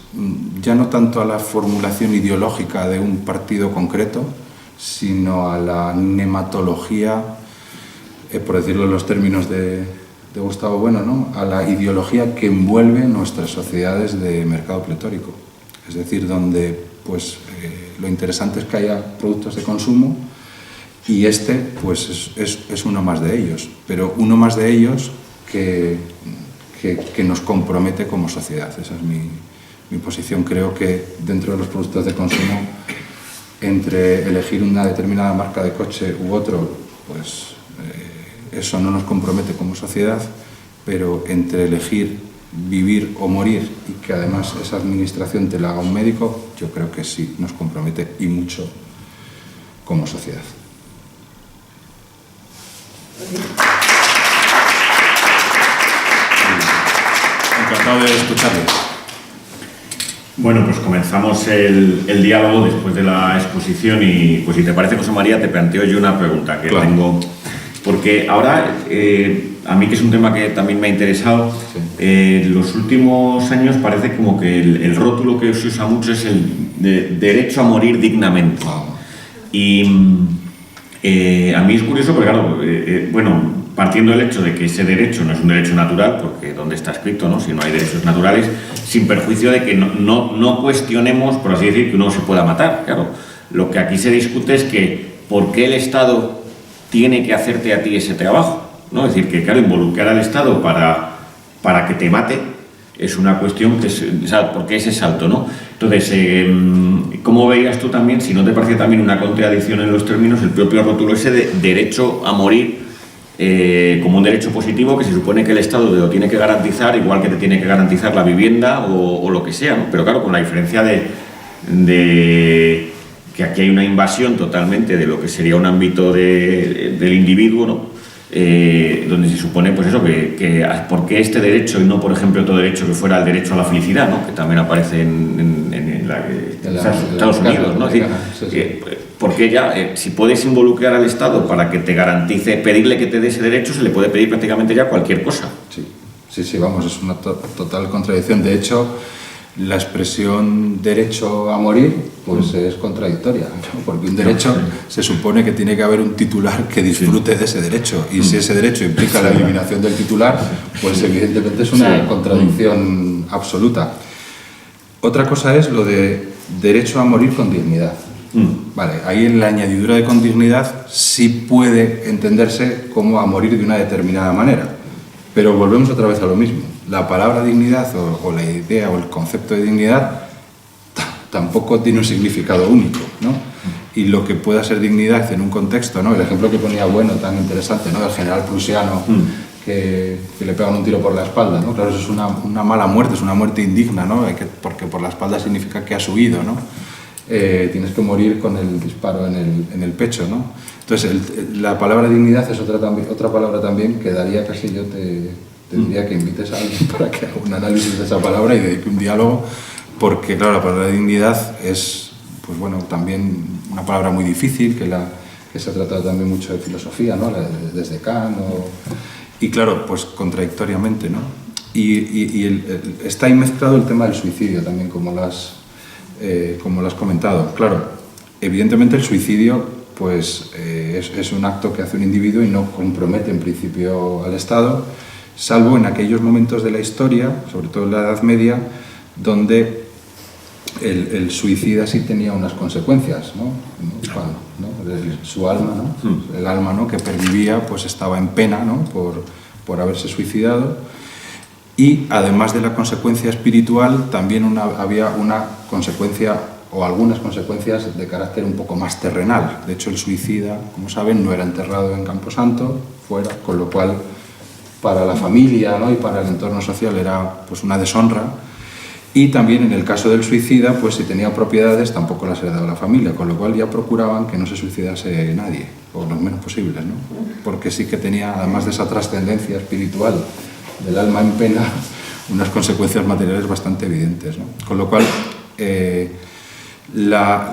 ya no tanto a la formulación ideológica de un partido concreto, sino a la nematología, por decirlo en los términos de Gustavo Bueno, ¿no? A la ideología que envuelve nuestras sociedades de mercado pletórico. Es decir, donde pues, lo interesante es que haya productos de consumo, y este pues, es uno más de ellos, pero uno más de ellos que nos compromete como sociedad. Esa es mi posición. Creo que dentro de los productos de consumo, entre elegir una determinada marca de coche u otro, pues eso no nos compromete como sociedad, pero entre elegir vivir o morir, y que además esa administración te la haga un médico, yo creo que sí nos compromete, y mucho, como sociedad. Encantado de escucharles. Bueno, pues comenzamos el diálogo después de la exposición, y pues si te parece, José María, te planteo yo una pregunta que tengo, porque ahora, a mí, que es un tema que también me ha interesado, los últimos años parece como que el rótulo que se usa mucho es el de derecho a morir dignamente. Y a mí es curioso porque, claro, bueno, partiendo del hecho de que ese derecho no es un derecho natural, porque ¿dónde está escrito, no? Si no hay derechos naturales, sin perjuicio de que no cuestionemos, por así decir, que uno se pueda matar. Claro, lo que aquí se discute es que ¿por qué el Estado tiene que hacerte a ti ese trabajo? ¿No? Es decir, que claro, involucrar al Estado para que te mate es una cuestión que es, o sea, ¿por qué ese salto, no? Entonces, ¿cómo veías tú también, si no te parece también una contradicción en los términos, el propio rótulo ese de derecho a morir como un derecho positivo que se supone que el Estado te lo tiene que garantizar, igual que te tiene que garantizar la vivienda o lo que sea, ¿no? Pero claro, con la diferencia de que aquí hay una invasión totalmente de lo que sería un ámbito del individuo, ¿no? donde se supone pues eso, que ¿por qué este derecho y no, por ejemplo, otro derecho que fuera el derecho a la felicidad, ¿no? Que también aparece en Estados Unidos, ¿no? Es decir, ¿por qué ya, si puedes involucrar al Estado para que te garantice, pedirle que te dé ese derecho, se le puede pedir prácticamente ya cualquier cosa? Sí, vamos, es una total contradicción. De hecho, la expresión derecho a morir pues es contradictoria, ¿no? Porque un derecho se supone que tiene que haber un titular que disfrute de ese derecho, y si ese derecho implica la eliminación del titular, pues evidentemente es una contradicción absoluta. Otra cosa es lo de derecho a morir con dignidad. Vale, ahí en la añadidura de con dignidad sí puede entenderse como a morir de una determinada manera, pero volvemos otra vez a lo mismo. La palabra dignidad o la idea o el concepto de dignidad tampoco tiene un significado único, ¿no? Y lo que pueda ser dignidad en un contexto, ¿no? El ejemplo que ponía Bueno, tan interesante, ¿no? Del general prusiano que le pegan un tiro por la espalda, ¿no? Claro, eso es una mala muerte, es una muerte indigna, ¿no? Porque por la espalda significa que has huido, ¿no? Tienes que morir con el disparo en el pecho, ¿no? Entonces, la palabra dignidad es otra palabra también que daría casi yo te diría que invites a alguien para que haga un análisis de esa palabra y dedique un diálogo, porque claro, la palabra dignidad es, pues bueno, también una palabra muy difícil, que se ha tratado también mucho de filosofía, ¿no? Desde Kant, y claro, pues contradictoriamente, ¿no? Y está ahí mezclado el tema del suicidio también, como lo has comentado. Claro, evidentemente el suicidio pues, es un acto que hace un individuo y no compromete en principio al Estado, salvo en aquellos momentos de la historia, sobre todo en la Edad Media, donde el suicida sí tenía unas consecuencias, ¿no? Su alma, ¿no? El alma, ¿no? Que pervivía, pues estaba en pena, ¿no? por haberse suicidado, y además de la consecuencia espiritual también había una consecuencia o algunas consecuencias de carácter un poco más terrenal. De hecho, el suicida, como saben, no era enterrado en Camposanto, fuera, con lo cual para la familia, ¿no? Y para el entorno social era pues una deshonra. Y también en el caso del suicida, pues si tenía propiedades tampoco las heredaba la familia, con lo cual ya procuraban que no se suicidase nadie, o lo menos posible, ¿no? Porque sí que tenía, además de esa trascendencia espiritual del alma en pena, unas consecuencias materiales bastante evidentes, ¿no? Con lo cual, la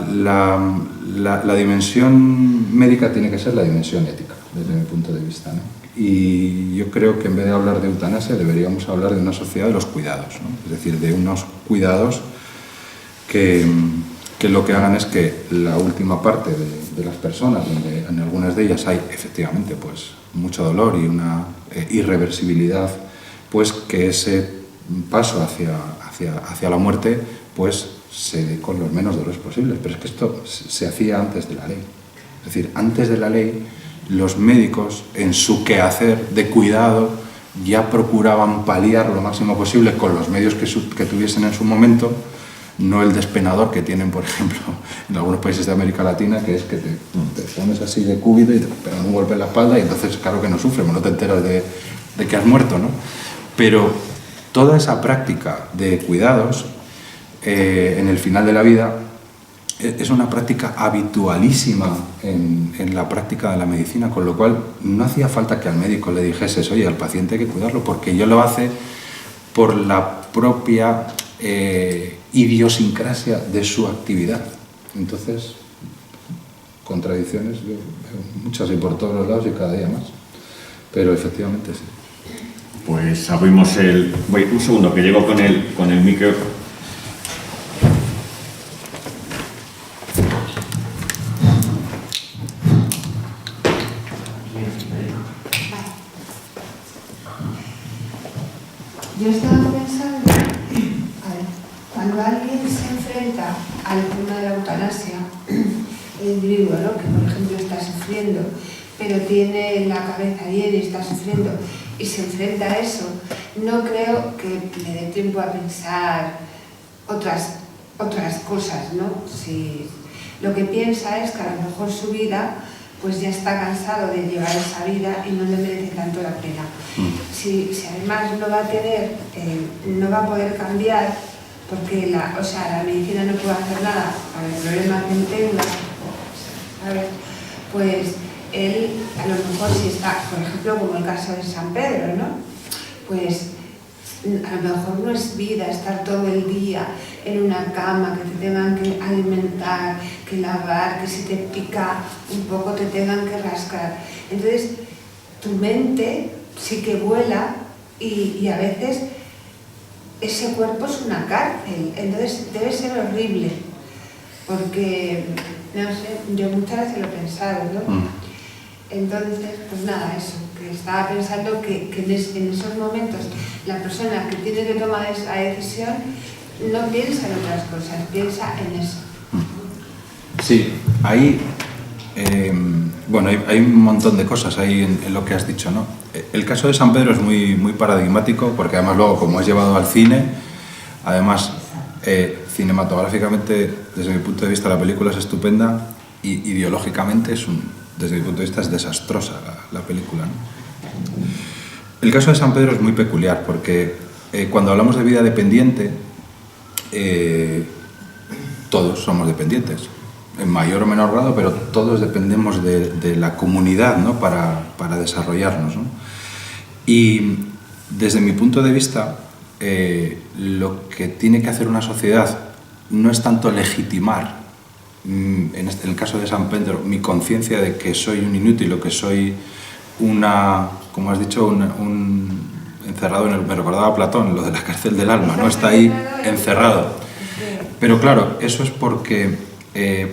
dimensión médica tiene que ser la dimensión ética, desde mi punto de vista, ¿no? Y yo creo que en vez de hablar de eutanasia deberíamos hablar de una sociedad de los cuidados, ¿no? Es decir, de unos cuidados que lo que hagan es que la última parte de las personas, donde en algunas de ellas hay efectivamente pues, mucho dolor y una irreversibilidad, pues que ese paso hacia la muerte pues se dé con los menos dolores posibles. Pero es que esto se hacía antes de la ley. Es decir, antes de la ley, los médicos, en su quehacer de cuidado, ya procuraban paliar lo máximo posible con los medios que tuviesen en su momento, no el despenador que tienen, por ejemplo, en algunos países de América Latina, que es que te pones así de cúbito y te pegan un golpe en la espalda y entonces, claro que no sufres, no te enteras de que has muerto, ¿no? Pero toda esa práctica de cuidados en el final de la vida es una práctica habitualísima en la práctica de la medicina, con lo cual no hacía falta que al médico le dijeses, oye, al paciente hay que cuidarlo, porque ya lo hace por la propia idiosincrasia de su actividad. Entonces, contradicciones, yo veo muchas y por todos los lados y cada día más, pero efectivamente sí. Pues abrimos el... Voy, un segundo, que llego con el micro. Yo estaba pensando, a ver, cuando alguien se enfrenta al tema de la eutanasia, el individuo, ¿no? Que por ejemplo está sufriendo, pero tiene la cabeza bien y está sufriendo, y se enfrenta a eso, no creo que le dé tiempo a pensar otras cosas, ¿no? Si lo que piensa es que a lo mejor su vida pues ya está cansado de llevar esa vida y no le merece tanto la pena. Si además no va a tener, no va a poder cambiar, porque la medicina no puede hacer nada para el problema que tenga, ¿sabes? Pues él, a lo mejor si está, por ejemplo, como el caso de San Pedro, ¿no? Pues a lo mejor no es vida estar todo el día en una cama, que te tengan que alimentar, que lavar, que si te pica un poco te tengan que rascar. Entonces, tu mente sí que vuela y a veces ese cuerpo es una cárcel. Entonces, debe ser horrible, porque, no sé, yo muchas veces lo he pensado, ¿no? Entonces, pues nada, eso, que estaba pensando que en esos momentos la persona que tiene que tomar esa decisión no piensa en otras cosas, piensa en eso. Sí, ahí, bueno, hay un montón de cosas ahí en lo que has dicho, ¿no? El caso de San Pedro es muy, muy paradigmático, porque además luego, como has llevado al cine, además, cinematográficamente, desde mi punto de vista, la película es estupenda y ideológicamente desde mi punto de vista es desastrosa la película, ¿no? El caso de San Pedro es muy peculiar porque cuando hablamos de vida dependiente, todos somos dependientes, en mayor o menor grado, pero todos dependemos de la comunidad, ¿no? para desarrollarnos, ¿no? Y desde mi punto de vista, lo que tiene que hacer una sociedad no es tanto legitimar, en el caso de San Pedro, mi conciencia de que soy un inútil o que soy como has dicho, encerrado me recordaba a Platón, lo de la cárcel del alma, ¿no? Está ahí encerrado. Pero claro, eso es porque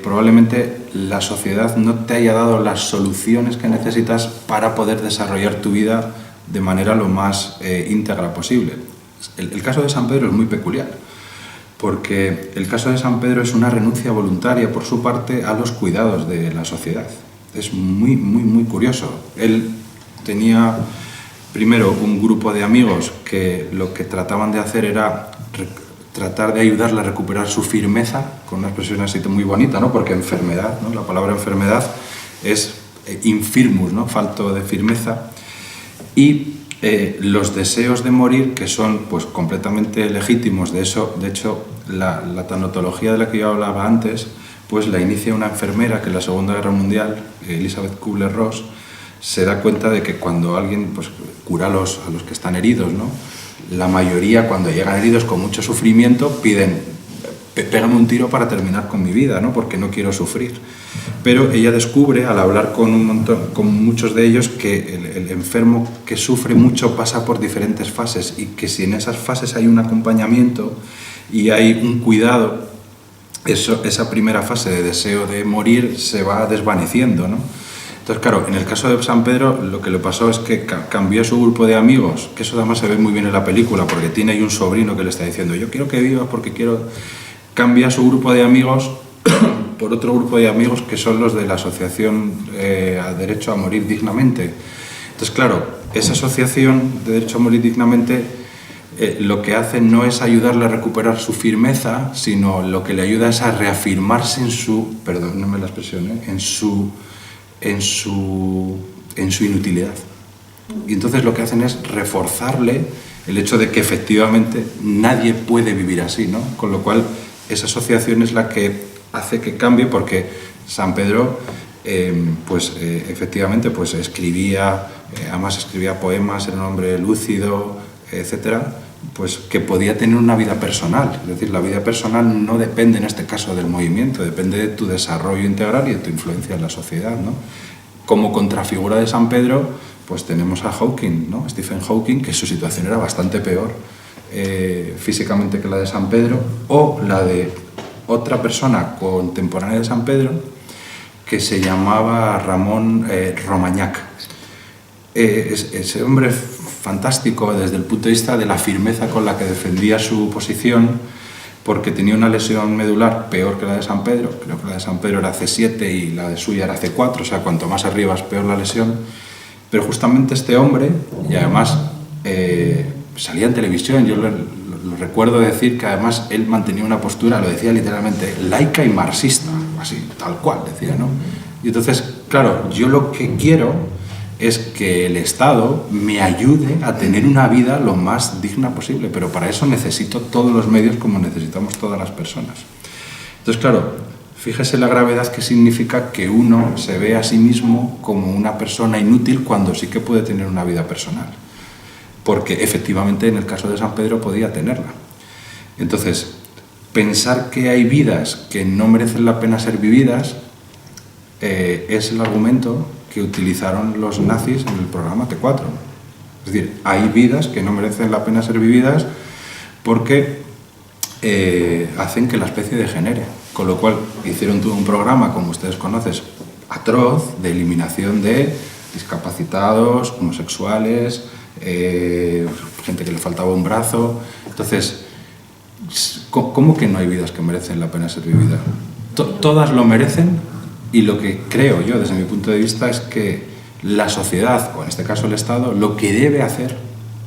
probablemente la sociedad no te haya dado las soluciones que necesitas para poder desarrollar tu vida de manera lo más íntegra posible. El caso de San Pedro es muy peculiar, porque el caso de San Pedro es una renuncia voluntaria por su parte a los cuidados de la sociedad. Es muy, muy, muy curioso. Él tenía primero un grupo de amigos que lo que trataban de hacer era tratar de ayudarle a recuperar su firmeza, con una expresión así muy bonita, ¿no? Porque enfermedad, ¿no? La palabra enfermedad es infirmus, ¿no? Falto de firmeza. Y los deseos de morir, que son pues completamente legítimos. De hecho, la tanatología de la que yo hablaba antes, pues la inicia una enfermera que en la Segunda Guerra Mundial, Elisabeth Kubler-Ross, se da cuenta de que cuando alguien pues, cura a los que están heridos, ¿no? La mayoría, cuando llegan heridos con mucho sufrimiento, piden, pégame un tiro para terminar con mi vida, ¿no? Porque no quiero sufrir. Pero ella descubre, al hablar con muchos de ellos, que el enfermo que sufre mucho pasa por diferentes fases y que si en esas fases hay un acompañamiento y hay un cuidado, esa primera fase de deseo de morir se va desvaneciendo, ¿no? Entonces, claro, en el caso de San Pedro lo que le pasó es que cambió su grupo de amigos, que eso además se ve muy bien en la película, porque tiene ahí un sobrino que le está diciendo yo quiero que vivas porque quiero... Cambia su grupo de amigos por otro grupo de amigos que son los de la Asociación a Derecho a Morir Dignamente. Entonces, claro, esa asociación de Derecho a Morir Dignamente lo que hace no es ayudarle a recuperar su firmeza, sino lo que le ayuda es a reafirmarse en su, perdónenme la expresión, en su inutilidad. Y entonces lo que hacen es reforzarle el hecho de que efectivamente nadie puede vivir así, ¿no? Con lo cual esa asociación es la que hace que cambie, porque San Pedro efectivamente pues escribía, además escribía poemas, era un hombre lúcido, etcétera, pues que podía tener una vida personal. Es decir, la vida personal no depende en este caso del movimiento, depende de tu desarrollo integral y de tu influencia en la sociedad, ¿no? Como contrafigura de San Pedro, pues tenemos a Hawking, ¿no? Stephen Hawking, que su situación era bastante peor físicamente que la de San Pedro, o la de otra persona contemporánea de San Pedro que se llamaba Ramón Romagnac. Ese hombre fantástico desde el punto de vista de la firmeza con la que defendía su posición, porque tenía una lesión medular peor que la de San Pedro. Creo que la de San Pedro era C7 y la de suya era C4, o sea, cuanto más arriba es peor la lesión. Pero justamente este hombre, y además salía en televisión, yo lo recuerdo decir que además él mantenía una postura, lo decía literalmente, laica y marxista, así, tal cual decía, ¿no? Y entonces, claro, yo lo que quiero es que el Estado me ayude a tener una vida lo más digna posible, pero para eso necesito todos los medios como necesitamos todas las personas. Entonces, claro, Fíjese la gravedad que significa que uno se ve a sí mismo como una persona inútil cuando sí que puede tener una vida personal. Porque efectivamente en el caso de San Pedro podía tenerla. Entonces, pensar que hay vidas que no merecen la pena ser vividas es el argumento que utilizaron los nazis en el programa T4. Es decir, hay vidas que no merecen la pena ser vividas porque hacen que la especie degenere. Con lo cual hicieron todo un programa, como ustedes conocen, atroz, de eliminación de discapacitados, homosexuales, gente que le faltaba un brazo. Entonces, ¿cómo que no hay vidas que merecen la pena ser vividas? Todas lo merecen, y lo que creo yo, desde mi punto de vista, es que la sociedad, o en este caso el Estado, lo que debe hacer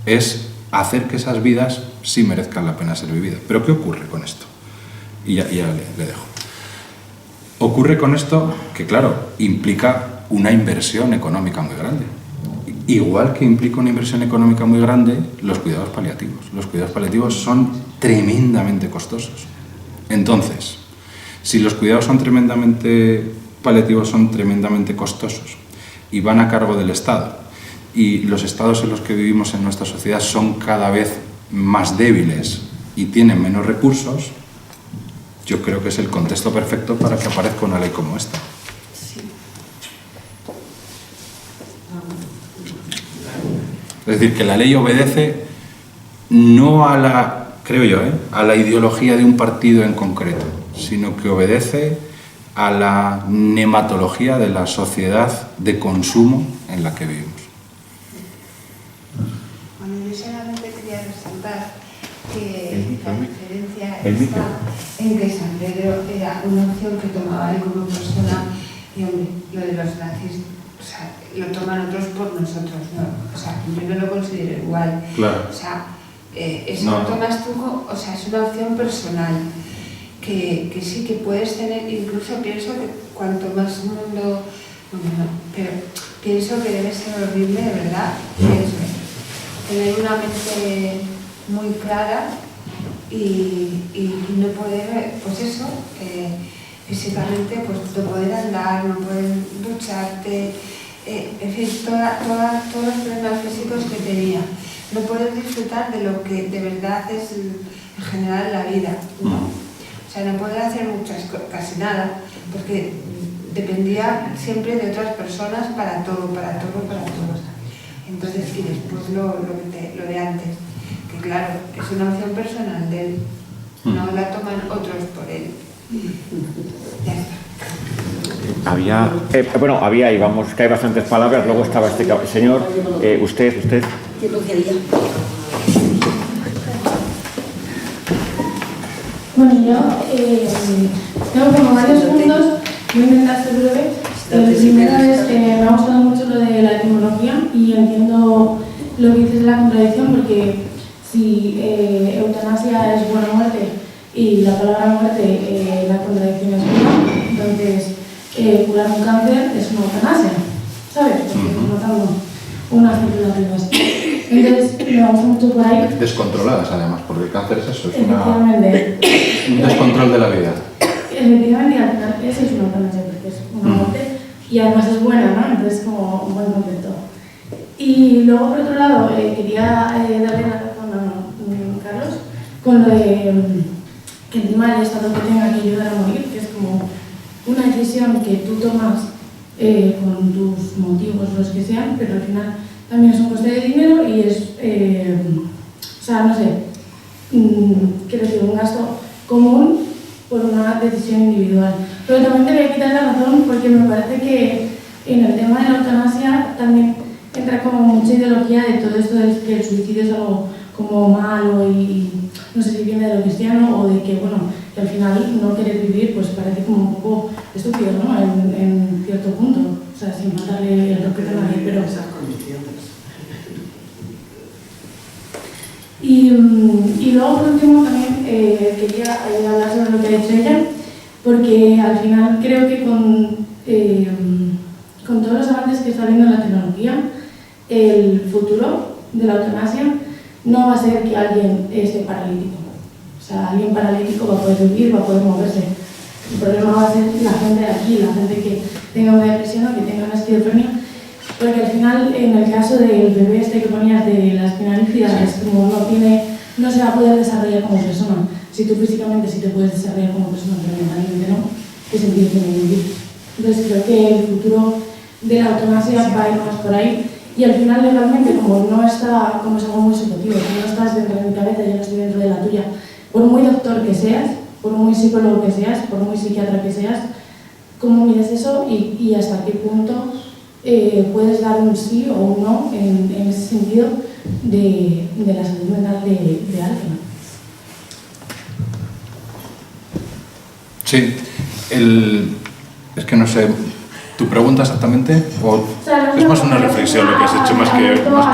es hacer que esas vidas sí merezcan la pena ser vividas. ¿Pero qué ocurre con esto? Y ya le dejo. Ocurre con esto que, claro, implica una inversión económica muy grande. Igual que implica una inversión económica muy grande los cuidados paliativos. Los cuidados paliativos son tremendamente costosos. Entonces, si los cuidados paliativos son tremendamente costosos y van a cargo del Estado, y los estados en los que vivimos en nuestra sociedad son cada vez más débiles y tienen menos recursos, yo creo que es el contexto perfecto para que aparezca una ley como esta. Es decir, que la ley obedece no a la, creo yo, a la ideología de un partido en concreto, sino que obedece a la nematología de la sociedad de consumo en la que vivimos. Bueno, yo solamente quería resaltar que la diferencia está en que San Pedro era una opción que tomaba él como persona, y hombre, lo de los nazis, o sea, lo toman otros por nosotros, ¿no? O sea, yo no lo considero igual. Claro. O sea, eso lo tomas tú, o sea, es una opción personal. Que sí que puedes tener, incluso pienso que cuanto más mundo, bueno, no, pero pienso que debe ser horrible, de verdad, pienso, tener una mente muy clara y no poder, pues eso, físicamente, pues no poder andar, no poder ducharte, en fin, todos los problemas físicos que tenía, no poder disfrutar de lo que de verdad es en general la vida, ¿no? O sea, no poder hacer casi nada, porque dependía siempre de otras personas para todo. Entonces, y después lo de antes, que claro, es una opción personal de él, no la toman otros por él. Ya está. Había, y vamos, que hay bastantes palabras, luego estaba este señor, usted. Bueno, yo tengo como varios puntos, voy a intentar ser breve. El primero es que me ha gustado mucho lo de la etimología y entiendo lo que dices de la contradicción, porque si eutanasia es buena muerte y la palabra muerte, la contradicción es buena, entonces curar un cáncer es una eutanasia, ¿sabes? Porque estamos matando unas células vivas. Entonces, me gusta mucho por ahí. Descontroladas, además, porque el cáncer es eso, es un Efectivamente. descontrol de la vida. Efectivamente, al final eso es una eutanasia, porque es una muerte y además es buena, ¿no? Entonces, como un buen concepto. Y luego, por otro lado, quería darle la razón a Carlos con lo de que encima el Estado te tenga que ayudar a morir, que es como una decisión que tú tomas con tus motivos, los que sean, pero al final también es un coste de dinero y es, o sea, no sé, quiero decir, un gasto común por una decisión individual. Pero también te voy a quitar la razón porque me parece que en el tema de la eutanasia también entra como mucha ideología de todo esto de que el suicidio es algo como malo y no sé si viene de lo cristiano o de que, bueno, que al final no querer vivir pues parece como un poco estúpido, ¿no? En cierto punto, o sea, sin matarle el respeto a nadie, pero... Y luego, por último, también quería hablar sobre lo que ha dicho ella, porque al final creo que con todos los avances que está habiendo en la tecnología, el futuro de la eutanasia no va a ser que alguien esté paralítico. O sea, alguien paralítico va a poder vivir, va a poder moverse. El problema va a ser la gente de aquí, la gente que tenga una depresión o que tenga una esquizofrenia, porque al final, en el caso del bebé este que ponías de la espina bífida, es como no se va a poder desarrollar como persona. Si tú físicamente sí te puedes desarrollar como persona, pero mentalmente no, ¿qué sentido tiene vivir? Entonces creo que el futuro de la eutanasia va a ir más por ahí. Y al final, legalmente, como no está, como es algo muy subjetivo, si no estás dentro de mi cabeza, yo no estoy dentro de la tuya, por muy doctor que seas, por muy psicólogo que seas, por muy psiquiatra que seas, ¿cómo mides eso y hasta qué punto puedes dar un sí o un no en ese sentido de la salud mental de alguien? Sí, es que no sé, ¿tu pregunta exactamente? ¿O sea, es más una reflexión lo que has hecho, más que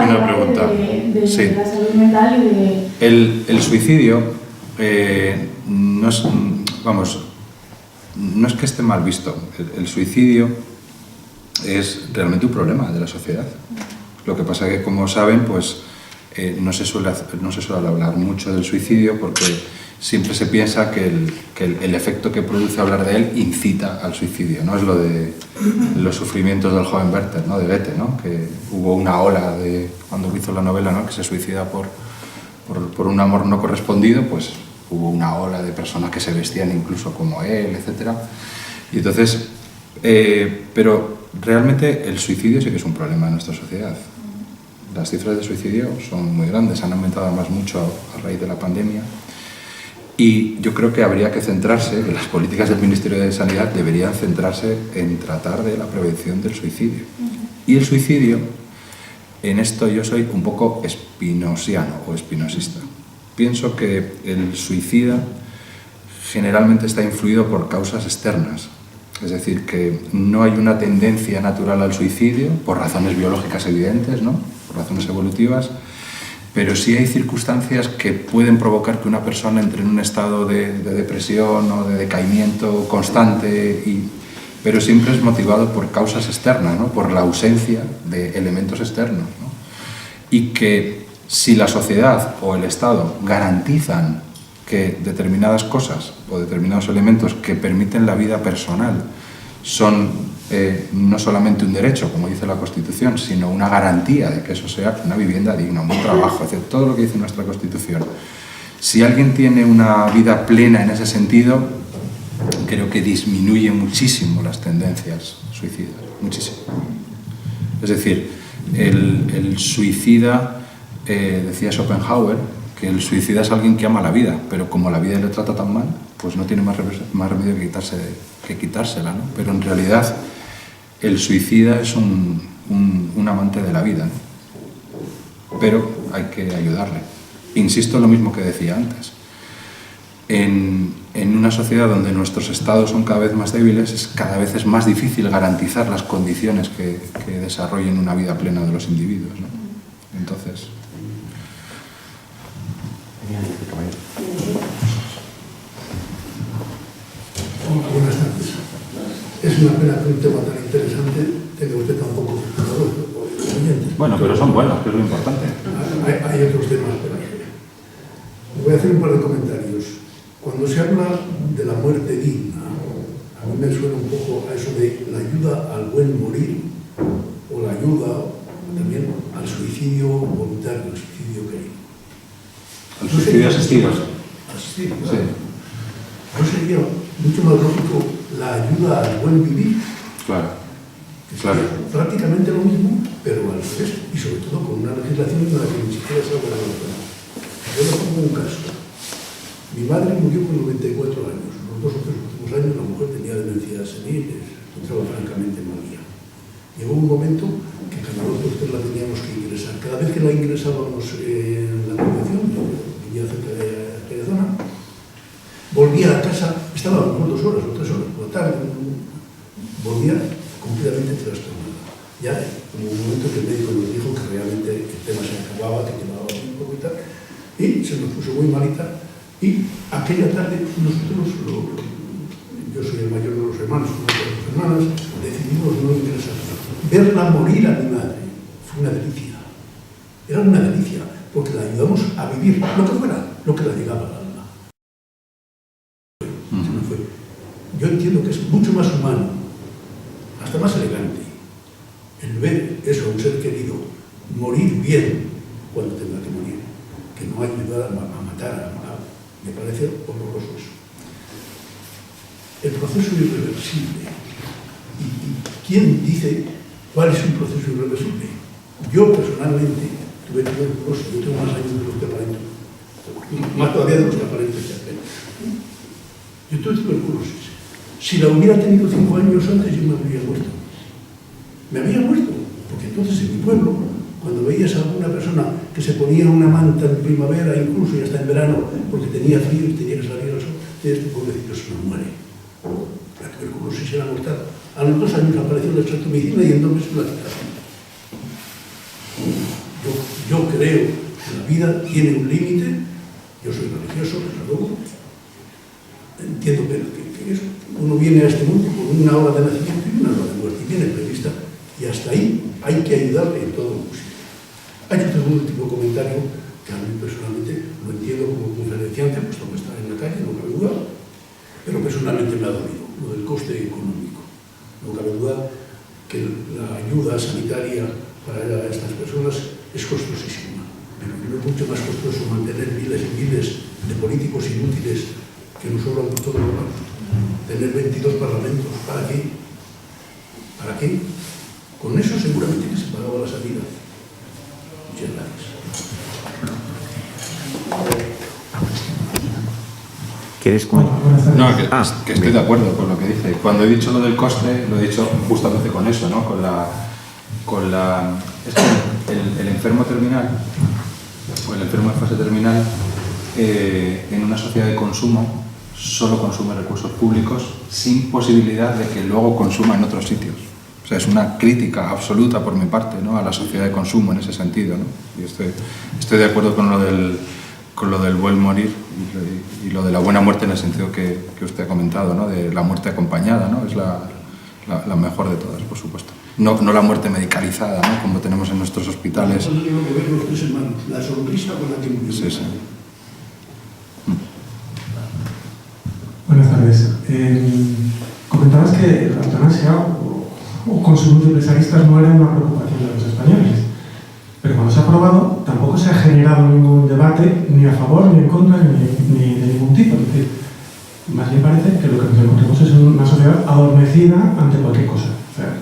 una pregunta? De Sí. la salud mental y de... El suicidio no es, vamos, no es que esté mal visto. El suicidio es realmente un problema de la sociedad. Lo que pasa es que, como saben, pues no se suele hablar mucho del suicidio porque siempre se piensa que el efecto que produce hablar de él incita al suicidio, ¿no? Es lo de los sufrimientos del joven Werther, ¿no? De Goethe, ¿no? Que hubo una ola cuando hizo la novela, ¿no? Que se suicida por un amor no correspondido, pues hubo una ola de personas que se vestían incluso como él, etc. Y entonces, pero realmente el suicidio sí que es un problema en nuestra sociedad. Las cifras de suicidio son muy grandes, han aumentado además mucho a raíz de la pandemia. Y yo creo que habría que centrarse, que las políticas del Ministerio de Sanidad deberían centrarse en tratar de la prevención del suicidio. Y el suicidio, en esto yo soy un poco espinosiano o espinosista. Pienso que el suicida generalmente está influido por causas externas. Es decir, que no hay una tendencia natural al suicidio, por razones biológicas evidentes, ¿no? Por razones evolutivas, pero sí hay circunstancias que pueden provocar que una persona entre en un estado de depresión o de decaimiento constante, pero siempre es motivado por causas externas, ¿no? Por la ausencia de elementos externos, ¿no? Y que si la sociedad o el Estado garantizan que determinadas cosas o determinados elementos que permiten la vida personal son no solamente un derecho, como dice la Constitución, sino una garantía de que eso sea una vivienda digna, un buen trabajo, etc., todo lo que dice nuestra Constitución. Si alguien tiene una vida plena en ese sentido, creo que disminuye muchísimo las tendencias suicidas, muchísimo. Es decir, el suicida, decía Schopenhauer, que el suicida es alguien que ama la vida, pero como la vida le trata tan mal, pues no tiene más remedio que quitársela, ¿no? Pero en realidad el suicida es un amante de la vida, ¿no? Pero hay que ayudarle. Insisto en lo mismo que decía antes. En una sociedad donde nuestros estados son cada vez más débiles, cada vez es más difícil garantizar las condiciones que desarrollen una vida plena de los individuos, ¿no? Entonces... Hola, buenas tardes. Es una pena que un tema tan interesante tenga usted tan pocos oyentes. Bueno, pero son buenos, que es lo importante. Hay otros temas, pero voy a hacer un par de comentarios. Cuando se habla de la muerte digna, a mí me suena un poco a eso de la ayuda al buen morir o la ayuda también al suicidio voluntario, al suicidio querido. El suicidio asistido. Asistido, Sí. claro. ¿No sería mucho más lógico la ayuda al buen vivir? Claro. Que Claro. sería prácticamente lo mismo, pero al revés, y sobre todo con una legislación en la que ni siquiera se habla de la pena. Yo le pongo un caso. Mi madre murió con 94 años. Los 2 o 3 últimos años la mujer tenía demencia senil, se encontraba francamente malía. Llegó un momento que cada 2 o 3 la teníamos que ingresar. Cada vez que la ingresábamos en la población, yo vivía cerca de aquella zona, volvía a casa, estaba como 2 horas o 3 horas por la tarde, volvía completamente trastornada. Ya en un momento que el médico nos dijo que realmente el tema se acababa, que llevaba tiempo y tal, y se nos puso muy malita, y aquella tarde nosotros, yo soy el mayor de los hermanos, una de las hermanas, decidimos no ingresarla. Verla morir a mi madre fue una delicia. Era una delicia, porque la ayudamos a vivir lo que fuera, lo que la llegaba al alma. Se me fue. yo entiendo que es mucho más humano, hasta más elegante, el ver eso, un ser querido, morir bien cuando tenga que morir, que no ayudar a matar, me parece horroroso eso. El proceso irreversible. ¿Y quién dice cuál es un proceso irreversible? Yo personalmente tuve tuberculosis, yo tengo más años de los que aparento, más todavía de los que aparento que apenas. Yo tuve tuberculosis. Si la hubiera tenido 5 años antes, yo me habría muerto. Me había muerto, porque entonces en mi pueblo, cuando veías a alguna persona que se ponía una manta en primavera, incluso y hasta en verano, porque tenía frío y tenía que salir al sol, este pobrecito se nos muere. La tuberculosis era mortal. A los 2 años apareció la extractomicina y en 2 meses la quitaron. Yo creo que la vida tiene un límite. Yo soy religioso, desde luego. Entiendo que eso, uno viene a este mundo con una hora de nacimiento y una hora de muerte, y viene prevista, y hasta ahí hay que ayudarle en todo lo posible. Hay otro último comentario que a mí personalmente lo entiendo como conferenciante, puesto que está en la calle, no cabe duda, pero personalmente me ha dolido lo del coste económico. No cabe duda que la ayuda sanitaria para estas personas es costosísima, pero es mucho más costoso mantener miles y miles de políticos inútiles que nos sobran por todo el mundo. Tener 22 parlamentos, ¿para qué? ¿Para qué? Con eso seguramente que se pagaba la salida. Muchas gracias. ¿Quieres comentar? No, que estoy de acuerdo con lo que dice. Cuando he dicho lo del coste, lo he dicho justamente con eso, ¿no? Es que el enfermo terminal, o el enfermo en fase terminal, en una sociedad de consumo, solo consume recursos públicos sin posibilidad de que luego consuma en otros sitios. O sea, es una crítica absoluta por mi parte, ¿no?, a la sociedad de consumo en ese sentido, ¿no? Y estoy de acuerdo con lo del buen morir y lo de la buena muerte en el sentido que usted ha comentado, ¿no?, de la muerte acompañada, ¿no? Es la mejor de todas, por supuesto. No la muerte medicalizada, ¿no?, como tenemos en nuestros hospitales. Yo tengo que ver los 3 hermanos, la sonrisa con la que murió. Sí, sí. Buenas tardes. Comentabas que la eutanasia o consumos de empresaristas no era una preocupación de los españoles, pero cuando se ha aprobado tampoco se ha generado ningún debate ni a favor ni en contra ni de ningún tipo. Es decir, más bien parece que lo que nos encontramos es una sociedad adormecida ante cualquier cosa. O sea,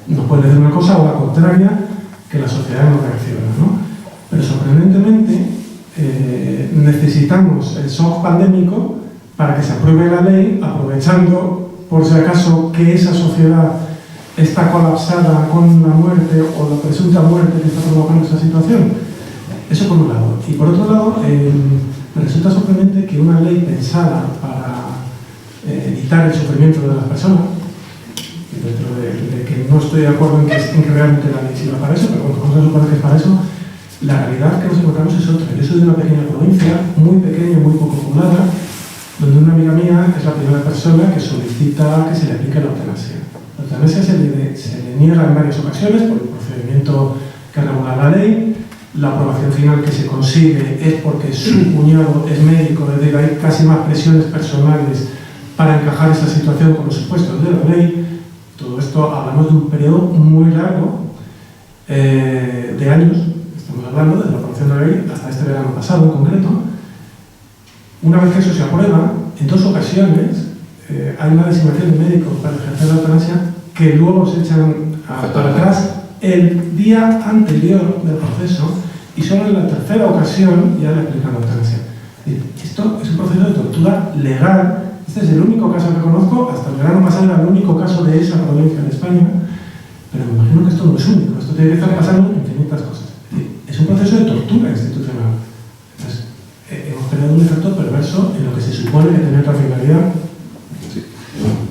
nos puede decir una cosa o la contraria que la sociedad no reacciona, ¿no? Pero sorprendentemente necesitamos el shock pandémico para que se apruebe la ley, aprovechando por si acaso que esa sociedad está colapsada con la muerte o la presunta muerte que está provocando esa situación. Eso por un lado. Y por otro lado, me resulta sorprendente que una ley pensada para evitar el sufrimiento de las personas, dentro de que no estoy de acuerdo en que realmente la ley sirva para eso, pero bueno, vamos a suponer que es para eso, la realidad que nos encontramos es otra. Yo soy de una pequeña provincia, muy pequeña, muy poco poblada, donde una amiga mía es la primera persona que solicita que se le aplique la eutanasia. La eutanasia se le niega en varias ocasiones por el procedimiento que regula la ley. La aprobación final que se consigue es porque su cuñado es médico, es decir, hay casi más presiones personales para encajar esa situación con los supuestos de la ley. Todo esto hablamos de un periodo muy largo de años, estamos hablando desde la aprobación de la ley hasta este verano pasado en concreto. Una vez que eso se aprueba, en 2 ocasiones hay una designación de médicos para ejercer la eutanasia que luego se echan para atrás el día anterior del proceso y solo en la 3ª ocasión ya le aplican la eutanasia. Esto es un proceso de tortura legal. Este es el único caso que conozco, hasta el verano pasado era el único caso de esa provincia de España, pero me imagino que esto no es único, esto tiene que estar pasando en infinitas cosas. Es un proceso de tortura institucional. Entonces, hemos tenido un efecto perverso en lo que se supone que tiene otra finalidad. Sí.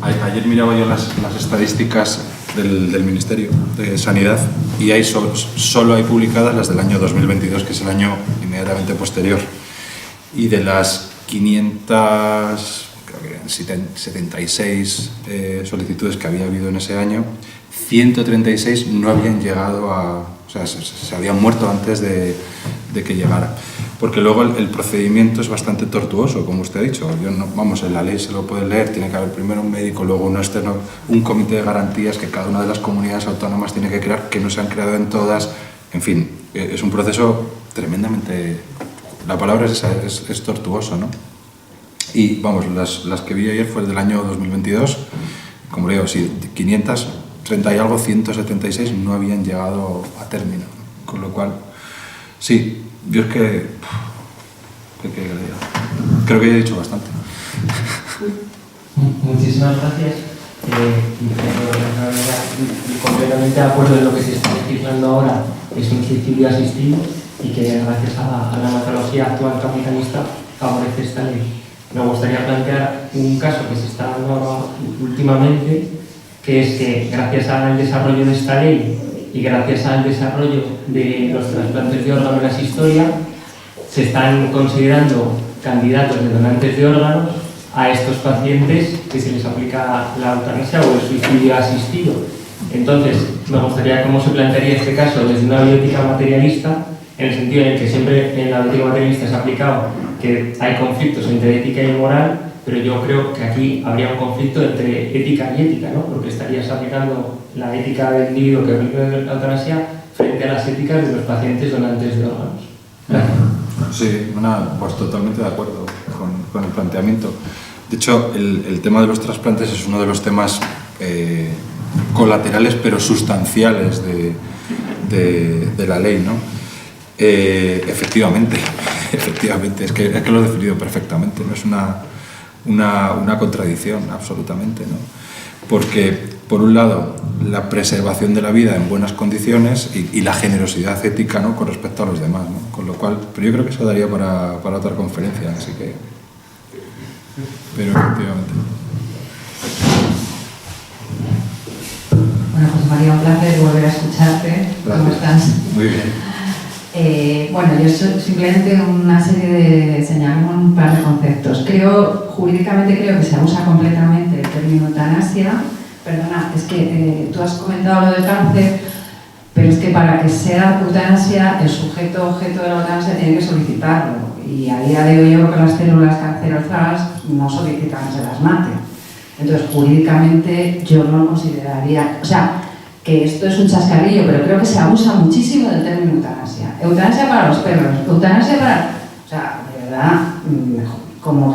Ayer miraba yo las estadísticas del Ministerio de Sanidad y hay solo hay publicadas las del año 2022, que es el año inmediatamente posterior. Y de las 576 solicitudes que había habido en ese año, 136 no habían llegado a... O sea, se habían muerto antes de que llegara. Porque luego el procedimiento es bastante tortuoso, como usted ha dicho. Vamos, en la ley se lo puede leer, tiene que haber primero un médico, luego uno externo, un comité de garantías que cada una de las comunidades autónomas tiene que crear, que no se han creado en todas. En fin, es un proceso tremendamente... La palabra es esa, es tortuoso, ¿no? Y vamos, las que vi ayer fue del año 2022, como digo, sí, 530 y algo, 176 no habían llegado a término, ¿no? Con lo cual, sí, yo es que creo que he dicho bastante. Muchísimas gracias. Completamente de acuerdo en lo que se está legislando ahora, es un suicidio asistido y que gracias a la metodología actual capitalista favorece esta ley. Me gustaría plantear un caso que se está dando ahora últimamente, que es que gracias al desarrollo de esta ley y gracias al desarrollo de los trasplantes de órganos en la historia, se están considerando candidatos de donantes de órganos a estos pacientes que se les aplica la eutanasia o el suicidio asistido. Entonces, me gustaría cómo se plantearía este caso desde una bioética materialista, en el sentido en el que siempre en la bioética materialista se ha aplicado que hay conflictos entre ética y moral, pero yo creo que aquí habría un conflicto entre ética y ética, ¿no? Porque estarías aplicando la ética del individuo que vive la eutanasia frente a las éticas de los pacientes donantes de órganos. Gracias. Sí, pues totalmente de acuerdo con el planteamiento. De hecho, el tema de los trasplantes es uno de los temas colaterales pero sustanciales de la ley, ¿no? Efectivamente, es que lo he definido perfectamente, no es una contradicción, absolutamente, ¿no? Porque, por un lado, la preservación de la vida en buenas condiciones y la generosidad ética, ¿no?, con respecto a los demás, ¿no? Con lo cual, pero yo creo que eso daría para otra conferencia, así que... Pero efectivamente. Bueno, José María, un placer volver a escucharte. ¿Cómo estás? Muy bien. Bueno, yo simplemente una serie de señalamos un par de conceptos. Jurídicamente creo que se abusa completamente el término eutanasia. Perdona, es que tú has comentado lo del cáncer, pero es que para que sea eutanasia, el sujeto objeto de la eutanasia tiene que solicitarlo. Y a día de hoy yo creo que las células cancerosas no solicitan que se las maten. Entonces, jurídicamente yo no consideraría... O sea, que esto es un chascarrillo, pero creo que se abusa muchísimo del término eutanasia. Eutanasia para los perros, eutanasia para... O sea, de verdad, como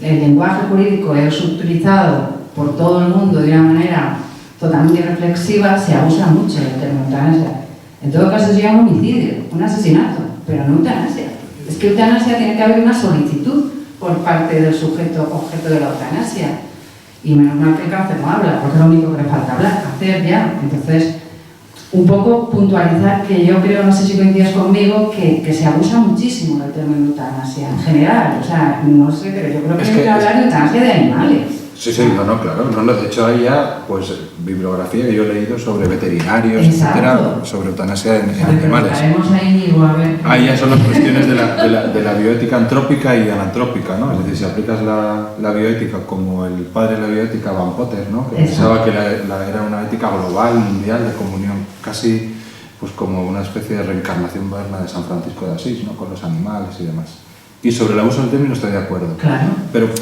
el lenguaje jurídico es utilizado por todo el mundo de una manera totalmente reflexiva, se abusa mucho del término eutanasia. En todo caso sería un homicidio, un asesinato, pero no eutanasia. Es que eutanasia tiene que haber una solicitud por parte del sujeto objeto de la eutanasia. Y menos mal que el cáncer no habla, porque es lo único que le falta hablar, hacer ya. Entonces, un poco puntualizar que yo creo, no sé si coincides conmigo, que se abusa muchísimo del término eutanasia en general. O sea, no sé, pero yo creo que hay que hablar de eutanasia de animales. Sí, claro. De hecho, hay ya pues, bibliografía que yo he leído sobre veterinarios, etcétera, sobre eutanasia en animales. Ahí ya son las cuestiones de la bioética antrópica y anantrópica, ¿no? Es decir, si aplicas la bioética como el padre de la bioética, Van Potter, ¿no? Que pensaba que era una ética global, mundial, de comunión, casi pues como una especie de reencarnación moderna de San Francisco de Asís, ¿no? Con los animales y demás. Y sobre el abuso del término estoy de acuerdo. Claro.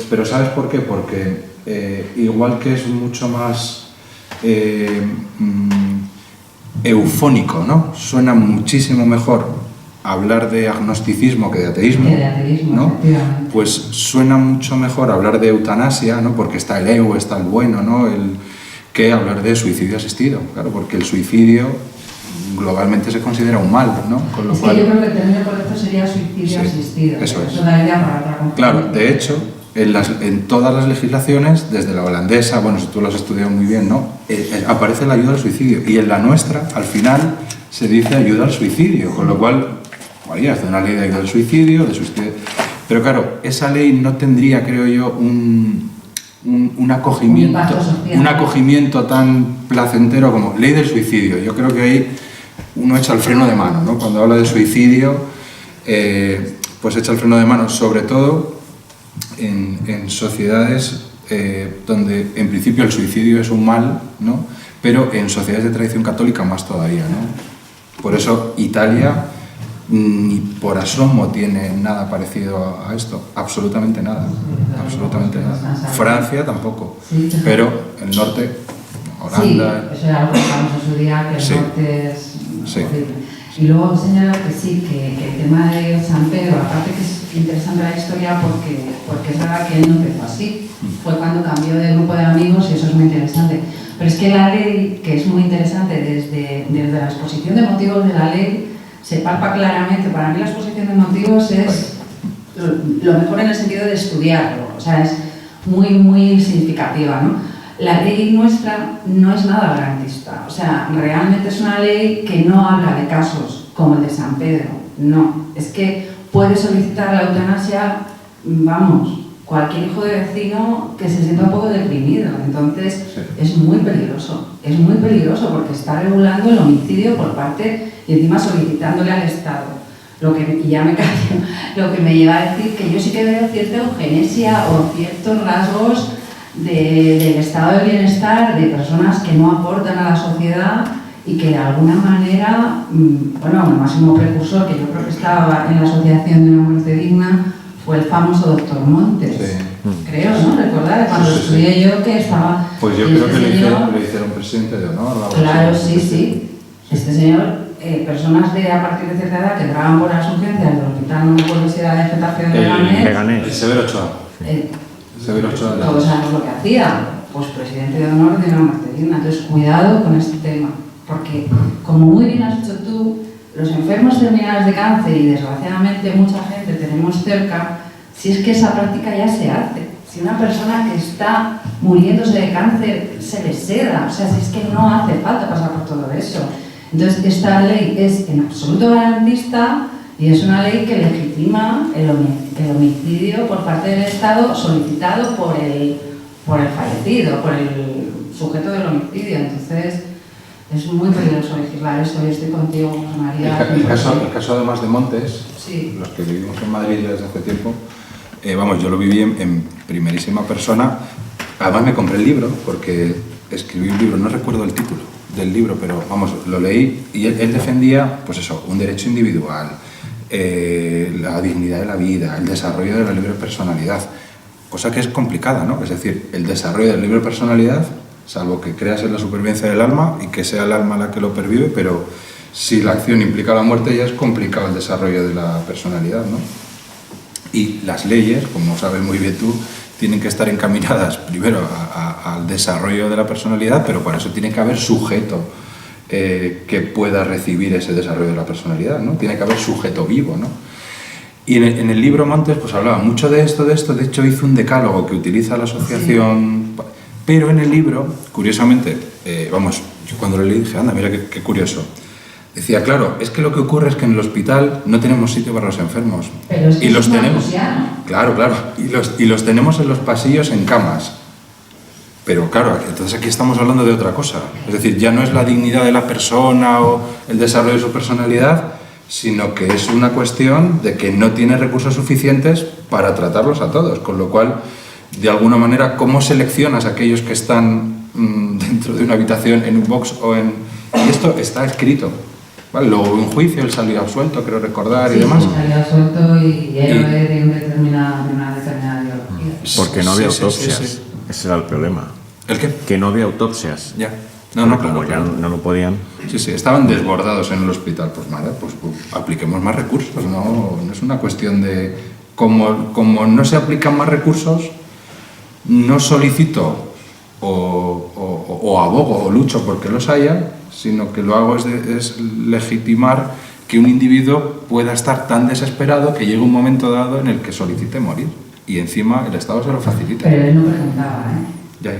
Pero ¿sabes por qué? Porque igual que es mucho más eufónico, ¿no? Suena muchísimo mejor hablar de agnosticismo que de ateísmo, ¿no? Pues suena mucho mejor hablar de eutanasia, ¿no? Porque está el eu, está el bueno, ¿no? Que hablar de suicidio asistido, claro, porque el suicidio globalmente se considera un mal, ¿no? Con lo cual, yo creo que el término correcto sería suicidio asistido. Eso es. Daría para otra conferencia. Claro, de hecho, en todas las legislaciones, desde la holandesa, bueno, si tú lo has estudiado muy bien, ¿no? Aparece la ayuda al suicidio, y en la nuestra, al final, se dice ayuda al suicidio, con lo cual, María, hace una ley de ayuda al suicidio, de suicidio. Pero claro, esa ley no tendría, creo yo, un acogimiento tan placentero como ley del suicidio. Yo creo que ahí uno echa el freno de mano, ¿no? Cuando habla de suicidio, pues echa el freno de mano, sobre todo en sociedades donde en principio el suicidio es un mal, ¿no? Pero en sociedades de tradición católica más todavía, ¿no? Por eso Italia ni por asomo tiene nada parecido a esto, absolutamente nada, absolutamente nada. Francia tampoco, pero el norte, Holanda... Sí, eso era algo que hablamos en su día, que el norte es horrible. Y luego he señalado que sí, que el tema de San Pedro, aparte que es interesante la historia porque es verdad que él no empezó así, fue cuando cambió de grupo de amigos y eso es muy interesante. Pero es que la ley, que es muy interesante, desde la exposición de motivos de la ley, se palpa claramente. Para mí la exposición de motivos es lo mejor en el sentido de estudiarlo, o sea, es muy, muy significativa, ¿no? La ley nuestra no es nada garantista, o sea, realmente es una ley que no habla de casos como el de San Pedro, no, es que puede solicitar la eutanasia, vamos, cualquier hijo de vecino que se sienta un poco deprimido, entonces es muy peligroso porque está regulando el homicidio por parte y encima solicitándole al Estado. Y ya me callo, lo que me lleva a decir que yo sí que veo cierta eugenesia o ciertos rasgos del estado de bienestar de personas que no aportan a la sociedad y que de alguna manera, bueno, el máximo precursor que yo creo que estaba en la Asociación de una Muerte Digna fue el famoso doctor Montes. Sí. Creo, ¿no? Recordar cuando estudié yo que estaba... Pues yo creo que le hicieron presidente de honor. Claro, sí. Este señor... personas a partir de cierta edad que entraban por las urgencias del hospital, no me acuerdo si era de Getafe o de Leganés. El Severo Ochoa. Todos sabemos lo que hacía, pues presidente de honor de una muerte digna. Entonces, cuidado con este tema, porque como muy bien has dicho tú, los enfermos terminales de cáncer, y desgraciadamente mucha gente tenemos cerca, si es que esa práctica ya se hace. Si una persona que está muriéndose de cáncer se le seda, o sea, si es que no hace falta pasar por todo eso. Entonces, esta ley es en absoluto garantista y es una ley que legitima el homicidio por parte del Estado solicitado por el fallecido, por el sujeto del homicidio. Entonces, es muy peligroso legislar esto y estoy contigo, José María. El caso además de Montes, sí. Los que vivimos en Madrid desde hace tiempo, yo lo viví en primerísima persona. Además me compré el libro porque escribí un libro, no recuerdo el título del libro, pero lo leí y él defendía, pues eso, un derecho individual, la dignidad de la vida, el desarrollo de la libre personalidad, cosa que es complicada, ¿no? Es decir, el desarrollo de la libre personalidad, salvo que creas en la supervivencia del alma y que sea el alma la que lo pervive, pero si la acción implica la muerte ya es complicado el desarrollo de la personalidad, ¿no? Y las leyes, como sabes muy bien tú, tienen que estar encaminadas primero al desarrollo de la personalidad, pero para eso tiene que haber sujeto que pueda recibir ese desarrollo de la personalidad, ¿no? Tiene que haber sujeto vivo, ¿no? Y en el libro Montes pues hablaba mucho de esto, de hecho hizo un decálogo que utiliza la asociación, pero en el libro, curiosamente, yo cuando lo leí dije, anda, mira qué curioso. Decía, claro, es que lo que ocurre es que en el hospital no tenemos sitio para los enfermos. Pero es que y los tenemos. Claro. Y los tenemos en los pasillos en camas. Pero claro, entonces aquí estamos hablando de otra cosa. Es decir, ya no es la dignidad de la persona o el desarrollo de su personalidad, sino que es una cuestión de que no tiene recursos suficientes para tratarlos a todos. Con lo cual, de alguna manera, ¿cómo seleccionas a aquellos que están dentro de una habitación, en un box o en...? Y esto está escrito. Vale, luego un juicio, él salió absuelto, creo recordar, y demás. Sí, salió absuelto y héroe de una determinada ideología. Porque no había autopsias. Sí. Ese era el problema. ¿El qué? Que no había autopsias. Ya. Como ya no podían. Sí, estaban desbordados en el hospital. Pues nada, pues apliquemos más recursos. No es una cuestión de... Como no se aplican más recursos, no solicito o abogo o lucho porque los haya, sino que lo hago es legitimar que un individuo pueda estar tan desesperado que llegue un momento dado en el que solicite morir. Y encima el Estado se lo facilita. Pero él no preguntaba, Ya.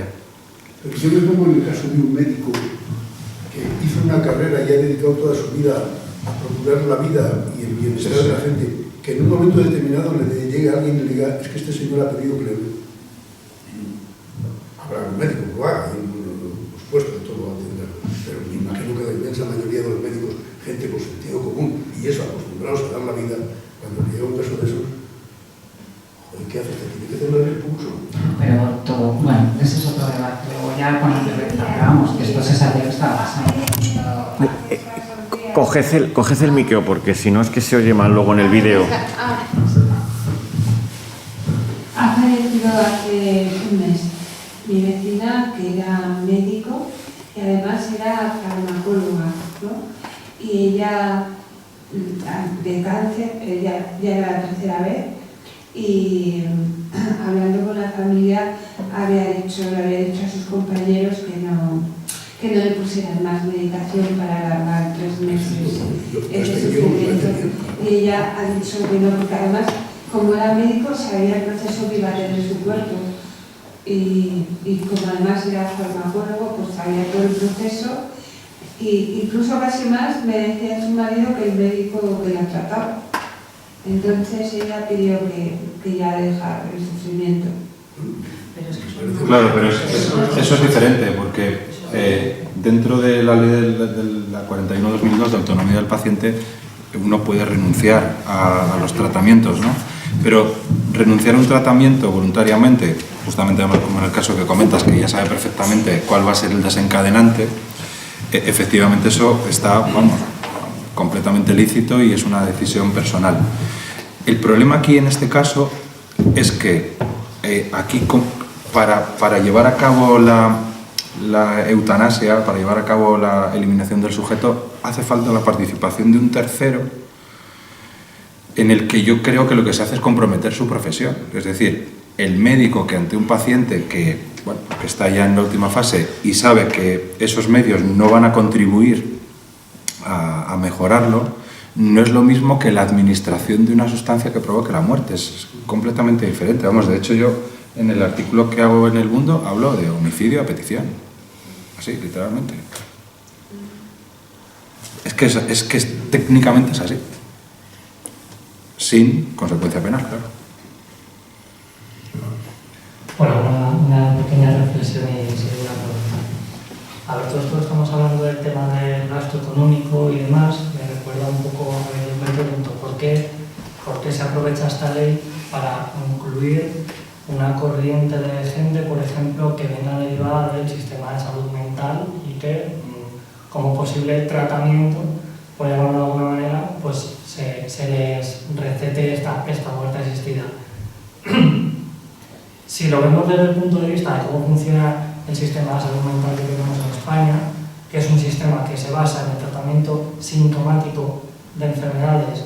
Pero yo me pongo en el caso de un médico que hizo una carrera y ha dedicado toda su vida a procurar la vida y el bienestar de la gente, que en un momento determinado le llegue a alguien y le diga, es que este señor ha pedido plebe. Habrá un médico que lo haga, por supuesto que todo lo va a entender, pero me imagino que la inmensa mayoría de los médicos, gente con sentido común, y eso, acostumbrados a dar la vida, cuando llega un caso de esos, joder, ¿qué haces? Te tiene que tener el pulso. Pero todo, bueno, ese es otro debate, luego ya con la cerveza, vamos, que esto se sabía que estaba pasando. Coged el micro, porque si no es que se oye mal luego en el vídeo. Ha fallecido hace un mes mi vecina, que era médico y además era farmacóloga, ¿no? Y ella, de cáncer, ya era la tercera vez, y hablando con la familia le había dicho a sus compañeros que no le pusieran más medicación para alargar 3 meses ese sufrimiento. Y ella ha dicho que no, porque además, como era médico, sabía el proceso que iba a tener su cuerpo. Y como además era farmacólogo, pues sabía todo el proceso. Y incluso casi más me decía su marido que el médico que la trataba. Entonces ella pidió que ya dejara el sufrimiento. Claro, pero eso es diferente, porque dentro de la ley de la 41/2002 de autonomía del paciente, uno puede renunciar a los tratamientos, ¿no? Pero renunciar a un tratamiento voluntariamente, justamente como en el caso que comentas, que ya sabe perfectamente cuál va a ser el desencadenante, efectivamente eso está, vamos, completamente lícito y es una decisión personal. El problema aquí en este caso es que aquí para llevar a cabo la eutanasia, para llevar a cabo la eliminación del sujeto, hace falta la participación de un tercero en el que yo creo que lo que se hace es comprometer su profesión. Es decir, el médico que ante un paciente que está ya en la última fase y sabe que esos medios no van a contribuir a mejorarlo, no es lo mismo que la administración de una sustancia que provoque la muerte. Es completamente diferente. Vamos, de hecho yo en el artículo que hago en El Mundo hablo de homicidio a petición. Así, literalmente. Es que técnicamente es así. Sin consecuencia penal, claro. Bueno, una pequeña reflexión y seguir una pregunta. A ver, todo esto estamos hablando del tema del gasto económico y demás. Me recuerda un poco, me pregunto, ¿por qué se aprovecha esta ley para incluir una corriente de gente, por ejemplo, que venga derivada del sistema de salud mental y que, como posible tratamiento, por llamarlo de alguna manera, pues se les recete esta muerte asistida? Si lo vemos desde el punto de vista de cómo funciona el sistema de salud mental que tenemos en España, que es un sistema que se basa en el tratamiento sintomático de enfermedades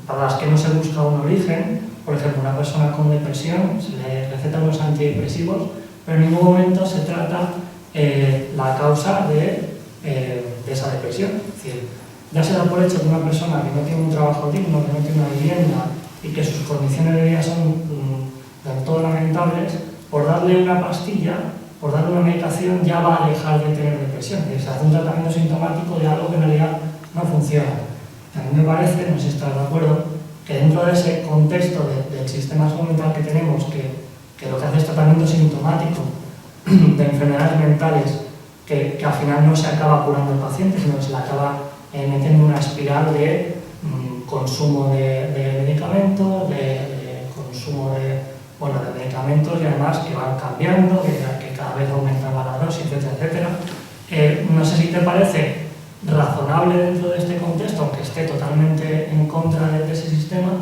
para las que no se busca un origen. Por ejemplo, una persona con depresión se le recetan los antidepresivos, pero en ningún momento se trata la causa de esa depresión. Es decir, ya se da por hecho que una persona que no tiene un trabajo digno, que no tiene una vivienda y que sus condiciones de vida son del todo lamentables, por darle una pastilla, por darle una medicación, ya va a dejar de tener depresión. Se hace un tratamiento sintomático de algo que en realidad no funciona. A mí me parece, no sé si estás de acuerdo, que dentro de ese contexto del sistema de salud mental que tenemos, que lo que hace es tratamiento sintomático de enfermedades mentales, que al final no se acaba curando el paciente, sino que se le acaba metiendo en una espiral de consumo de medicamentos, de consumo de medicamentos y además que van cambiando, que cada vez aumentan la dosis, etcétera, etcétera. No sé si te parece razonable dentro de este contexto, aunque esté totalmente en contra de ese sistema,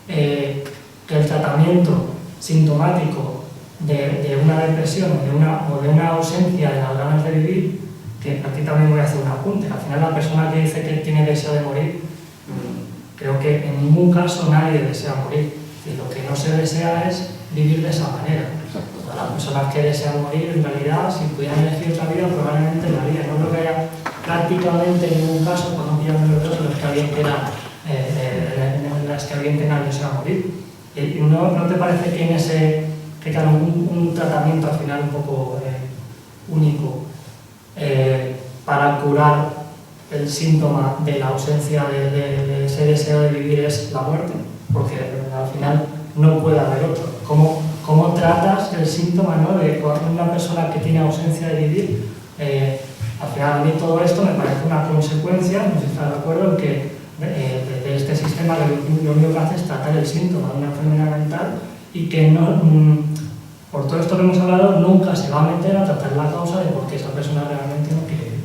que el tratamiento sintomático de una depresión o de una ausencia de las ganas de vivir, que aquí también voy a hacer un apunte. Al final, la persona que dice que tiene deseo de morir, creo que en ningún caso nadie desea morir. Y lo que no se desea es vivir de esa manera. Todas las personas que desean morir, en realidad, si pudieran elegir otra vida, probablemente lo harían. No creo que haya prácticamente ningún caso, cuando pillan los dos, en los que alguien tenga deseo de morir. ¿Y no te parece que claro, un tratamiento al final un poco único para curar el síntoma de la ausencia de ese deseo de vivir es la muerte? Porque al final no puede haber otro. ¿Cómo tratas el síntoma, ¿no?, de una persona que tiene ausencia de vivir? Al final, a mí todo esto me parece una consecuencia, no sé si estás de acuerdo, en que de este sistema lo único que hace es tratar el síntoma de una enfermedad mental y que no, por todo esto que hemos hablado, nunca se va a meter a tratar la causa de por qué esa persona realmente no quiere vivir.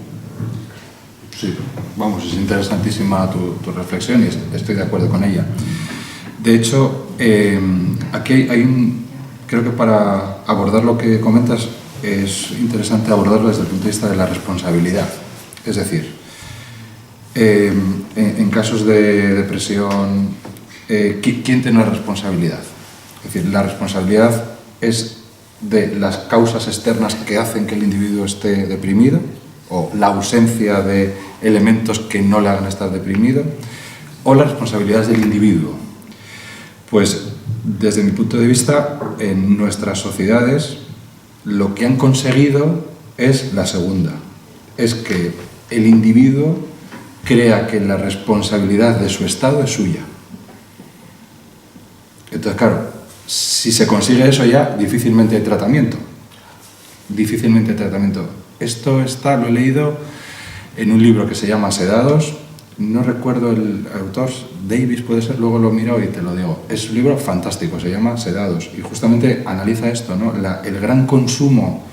Sí, vamos, es interesantísima tu reflexión y estoy de acuerdo con ella. De hecho, aquí hay creo que para abordar lo que comentas es interesante abordarlo desde el punto de vista de la responsabilidad. Es decir, en casos de depresión, ¿quién tiene la responsabilidad? Es decir, la responsabilidad es de las causas externas que hacen que el individuo esté deprimido, o la ausencia de elementos que no le hagan estar deprimido, o la responsabilidad es del individuo. Pues, desde mi punto de vista, en nuestras sociedades lo que han conseguido es la segunda, es que el individuo crea que la responsabilidad de su estado es suya. Entonces, claro, si se consigue eso ya, difícilmente hay tratamiento. Difícilmente hay tratamiento. Esto lo he leído en un libro que se llama Sedados. No recuerdo el autor, Davis puede ser, luego lo miro y te lo digo. Es un libro fantástico, se llama Sedados y justamente analiza esto, ¿no? El gran consumo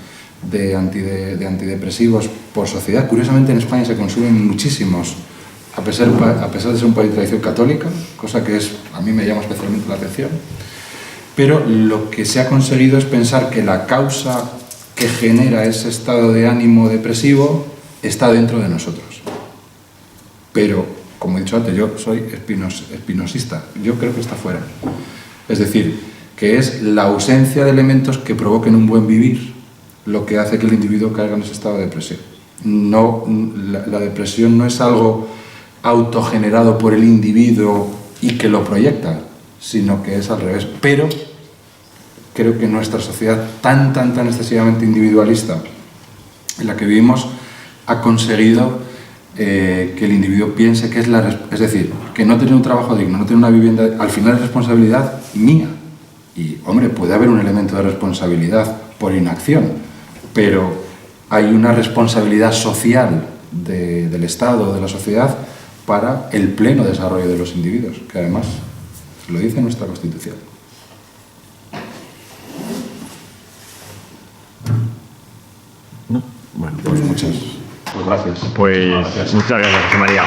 de antidepresivos por sociedad. Curiosamente en España se consumen muchísimos, a pesar de ser un país de tradición católica, cosa que a mí me llama especialmente la atención. Pero lo que se ha conseguido es pensar que la causa que genera ese estado de ánimo depresivo está dentro de nosotros. Pero, como he dicho antes, yo soy espinosista, yo creo que está fuera. Es decir, que es la ausencia de elementos que provoquen un buen vivir lo que hace que el individuo caiga en ese estado de depresión. No, la depresión no es algo autogenerado por el individuo y que lo proyecta, sino que es al revés. Pero creo que nuestra sociedad tan excesivamente individualista en la que vivimos ha conseguido que el individuo piense que es decir, que no tener un trabajo digno, no tener una vivienda, al final es responsabilidad mía. Y, hombre, puede haber un elemento de responsabilidad por inacción, pero hay una responsabilidad social del Estado, de la sociedad, para el pleno desarrollo de los individuos, que además lo dice nuestra Constitución. No. Bueno, Pues muchas gracias. Pues muchas gracias, José María.